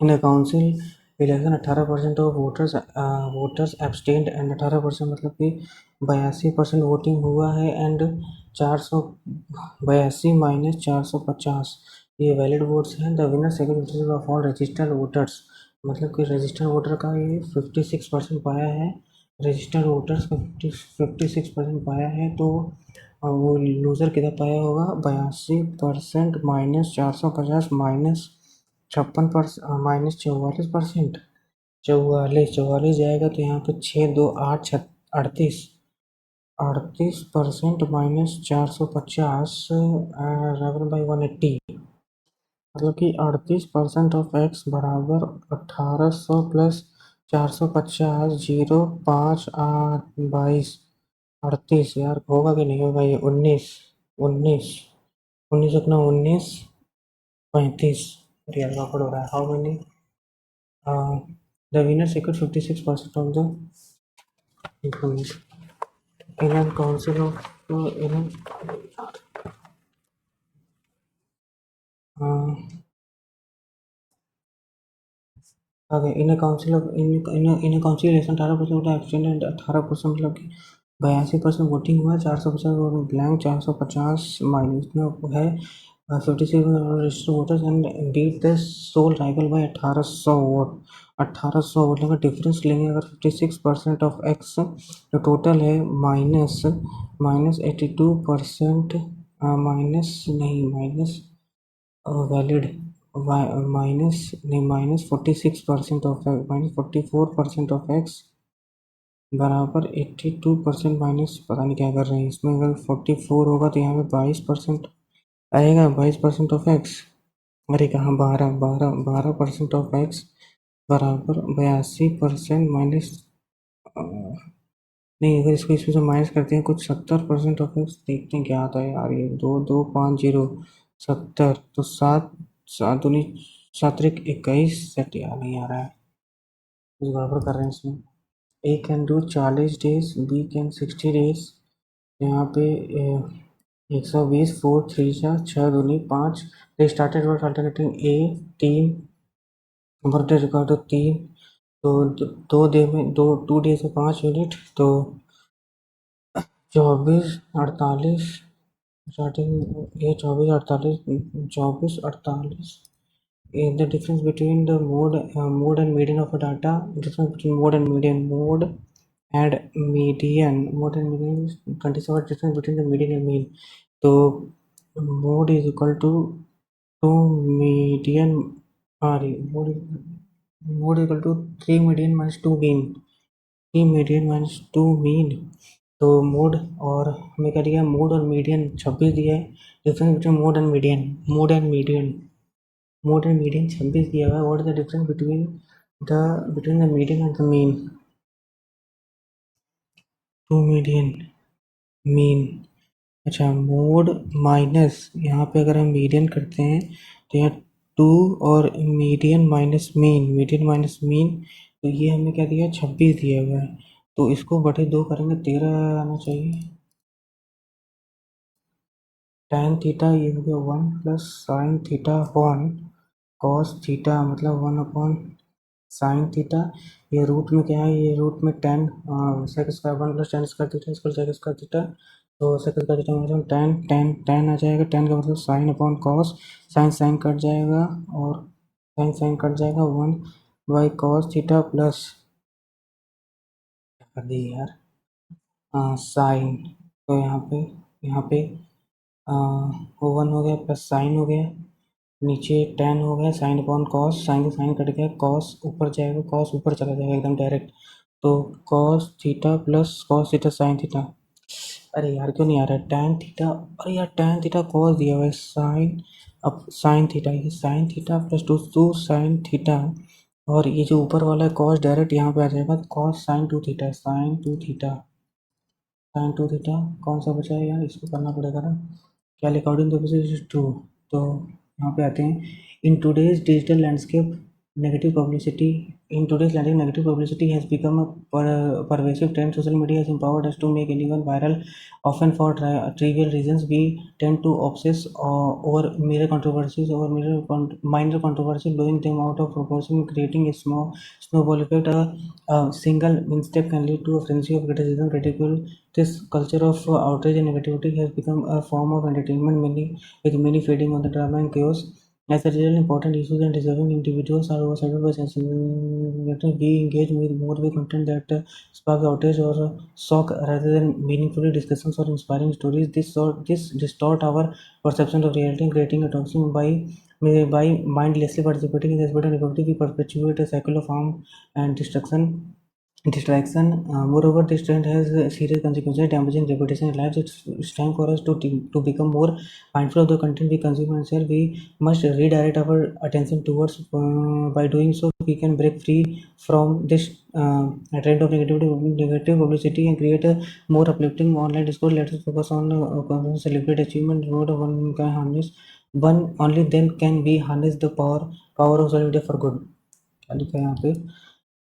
In a council election 18% of voters abstained, and 18% मतलब कि 82% वोटिंग हुआ है, एंड 482 माइनस 450 ये वैलिड वोट्स हैं। The winner second of all registered voters, मतलब कि रजिस्टर्ड वोटर का ये 56% पाया है, रजिस्टर्ड वोटर्स का 56% पाया है, तो वो लूज़र कितना पाया होगा, 82% माइनस 450 माइनस 56% माइनस 44%, 44 जाएगा, तो यहाँ पे 6 2 8 38, 38% माइनस 450 डिवाइडेड बाई 180, मतलब कि 38% ऑफ x बराबर 1800 प्लस 450 0, 5, 8, 22, 38, यार होगा कि नहीं होगा ये, 19 19 19 अपना 19 35, रियल का हो रहा है, how many, the winner secured 56% of the votes in a council of in a okay, in a council of in a council election 18% abstain and 18% मतलब कि 82% वोटिंग हुआ, 450 ब्लैंक, 450 माइनस में है 56 registered voters and beat the sole rival by 1800 vote, 1800 vote का difference लेंगे अगर 56% of X, जो total है माइनस माइनस 82%, माइनस नहीं माइनस वैलिड माइनस नहीं minus 46% of minus 44% of X बराबर 82% माइनस, पता नहीं क्या कर रहे हैं इसमें, अगर 44 होगा तो यहाँ पे 22% आएगा, 22% ऑफ एक्स, अरे कहाँ 12% ऑफ एक्स बराबर 82% माइनस, नहीं अगर इसको इसमें से माइनस करते हैं कुछ 70% ऑफ एक्स, देखते हैं क्या आता है यार, ये 2250 70, तो 7 7 दूनी 7 21 सेट यार नहीं आ रहा है, कुछ गड़बड़ कर रहे हैं इसमें। A can do 40 days, B can 60 days। यहाँ पे 120, 4 3 6 दूनी 5। They started work alternating A team birthday record 3। तो 2 डे में 2 डे से 5 यूनिट, तो 24 48 स्टार्टिंग ये 24 48 the difference between the mode and median of a data. Difference between mode and median. Mode and median is 27 difference between the median and mean. So mode is equal to median. Mode is equal to 3 median minus 2 mean. 3 median minus 2 mean. तो mode और हमें क्या दिया, mode और median 26 दिया है। Difference between mode and median, mode and median 26 दिया हुआ है। What is the difference between the median and the mean? To mean. अच्छा, मोड माइनस, यहाँ पे अगर हम मीडियन करते हैं तो यहाँ 2 और मीडियन माइनस मीन, तो ये हमें क्या दिया, 26 दिया हुआ है। तो इसको बटे 2 करेंगे 13 आना चाहिए। tan थीटा ये हो गया 1 plus sine theta 1 cos theta, मतलब 1 अपॉन साइन थीटा। ये रूट में क्या है, ये रूट में tan sec square 1 plus tan square theta इसको सेक स्क्वायर थीटा। तो सेक स्क्वायर थीटा मतलब टेन आ जाएगा। टेन का मतलब sine upon cos, sine cut जाएगा और साइन कट जाएगा 1 बाई कॉस थीटा प्लस कर दी यार साइन। तो यहाँ पे 1 हो गया प्लस साइन हो गया, नीचे टेन हो गया, साइन अपॉन कॉस, साइन से साइन कट गया, कॉस ऊपर जाएगा, कॉस ऊपर चला जाएगा एकदम डायरेक्ट। तो cos theta plus cos theta sine theta. अरे यार क्यों नहीं आ रहा है, टैन थीटा, अरे यार टैन थीटा कॉस दिया हुआ है, साइन अब साइन थीटा, ये sine theta plus two sine theta, और ये जो ऊपर वाला है कॉस डायरेक्ट यहाँ पे आ जाएगा, कॉस साइन 2 थीटा, कौन सा बचा है यार, इसको करना पड़ेगा ना, क्या according to this is true. तो यहाँ पे आते हैं, in today's digital landscape negative publicity negative publicity has become a pervasive trend. Social media has empowered us to make anyone viral, often for trivial reasons. We tend to obsess over minor controversies, blowing them out of proportion, creating a small snowball effect. A single misstep can lead to a frenzy of criticism, ridicule. This culture of outrage and negativity has become a form of entertainment, with many feeding on the drama and chaos. As a result, important issues and deserving individuals are overshadowed by sensationalism. We engage more with content that sparks outrage or shock rather than meaningfully discussions or inspiring stories. This distort our perception of reality, creating a toxic by mindlessly participating in this bit negativity. We perpetuate a cycle of harm and distraction. Moreover, this trend has serious consequences, damaging reputation and lives. It's time for us to become more mindful of the content we consume and share. We must redirect our attention towards. By doing so, we can break free from this trend of negative publicity and create a more uplifting online discourse. Let us focus on celebrate achievement, road one can harness. One only then can we harness the power of social media for good. क्या लिखा है यहाँ पे?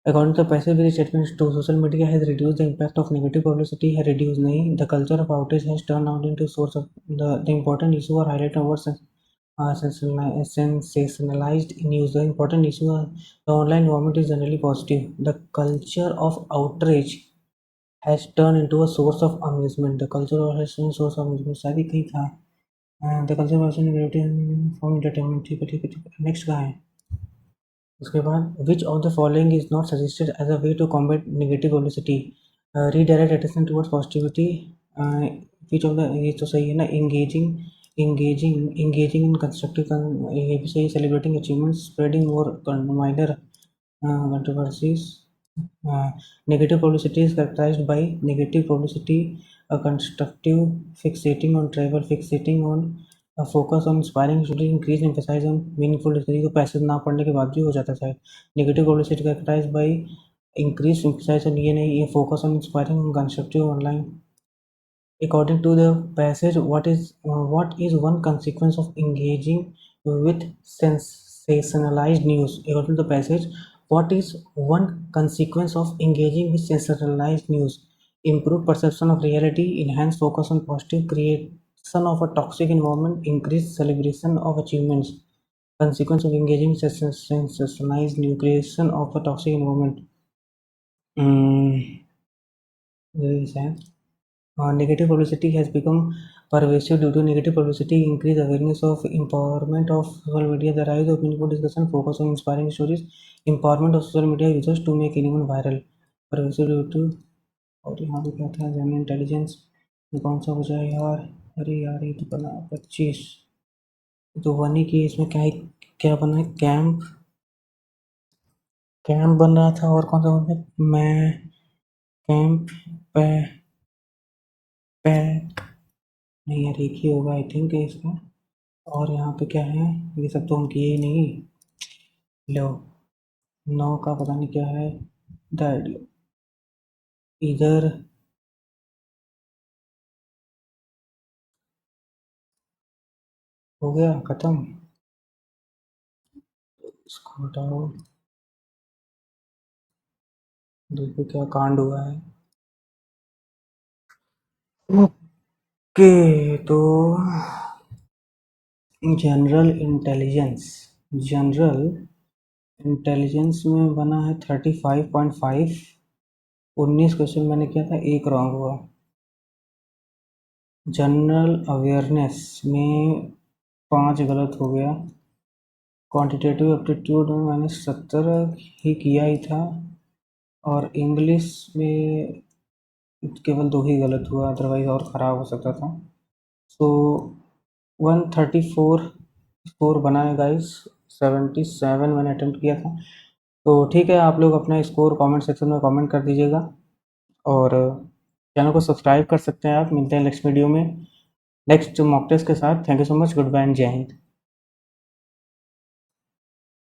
According to the passive statements, to social media has reduced the impact of negative publicity. Has reduced नहीं, the culture of outrage has turned out into source of the important issue or highlight over sensationalized news. The important issue, the online environment is generally positive. The culture of outrage has turned into a source of amusement. The culture of has turned source of amusement. शायद कहीं था. The culture of from entertainment. ठीक है. Next कहाँ है? उसके बाद which of the following is not suggested as a way to combat negative publicity, redirect attention towards positivity. Which of the, ये तो सही है ना, engaging in constructive, ये भी सही, celebrating achievements, spreading more minor controversies. Negative publicity is characterized by negative publicity, a constructive fixating on travel, fixating on a focus on inspiring stories, increase emphasis on meaningful discovery. तो passage ना पढ़ने के बाद भी हो जाता है। Negative publicity characterized by increased emphasis on ये नहीं, ये focus on inspiring on constructive online. According to the passage, what is one consequence of engaging with sensationalized news? According to the passage, What is one consequence of engaging with sensationalized news? Improved perception of reality, enhanced focus on positive, creation of a toxic environment, increased celebration of achievements. Consequence of engaging with sensationalized news, creation of a toxic environment. This is negative publicity has become pervasive. Due to negative publicity, increased awareness of empowerment of social media, the rise of meaningful discussion, focus on inspiring stories, empowerment of social media users to make anyone viral. Pervasive due to, और यहाँ पे क्या था, general intelligence ये कौन सा बचा है यार? अरे यार ये तो बना 25, तो वन ही की इसमें क्या है, क्या बना है, कैंप कैंप बन रहा था, और कौन सा बन रहा, मैं कैंप पे पे नहीं यार, एक ही होगा आई थिंक इसका। और यहाँ पे क्या है, ये सब तो हम किए ही नहीं। लो, 9 का पता नहीं क्या है, दैट इधर हो गया खत्म, इसको हटाओ, देखो क्या कांड हुआ है। ओके, तो जनरल इंटेलिजेंस, जनरल इंटेलिजेंस में बना है 35.5। 19 क्वेश्चन मैंने किया था, एक रॉन्ग हुआ। जनरल अवेयरनेस में 5 गलत हो गया। क्वांटिटेटिव एप्टीट्यूड में मैंने 70 ही किया ही था, और इंग्लिश में केवल 2 ही गलत हुआ, अदरवाइज और ख़राब हो सकता था। सो 134 स्कोर बना है गाइस, 77 मैंने अटेम्प्ट किया था। तो ठीक है, आप लोग अपना स्कोर कमेंट सेक्शन में कमेंट कर दीजिएगा, और चैनल को सब्सक्राइब कर सकते हैं आप। मिलते हैं नेक्स्ट वीडियो में नेक्स्ट मॉक टेस्ट के साथ। Thank you so much, goodbye and जय हिंद।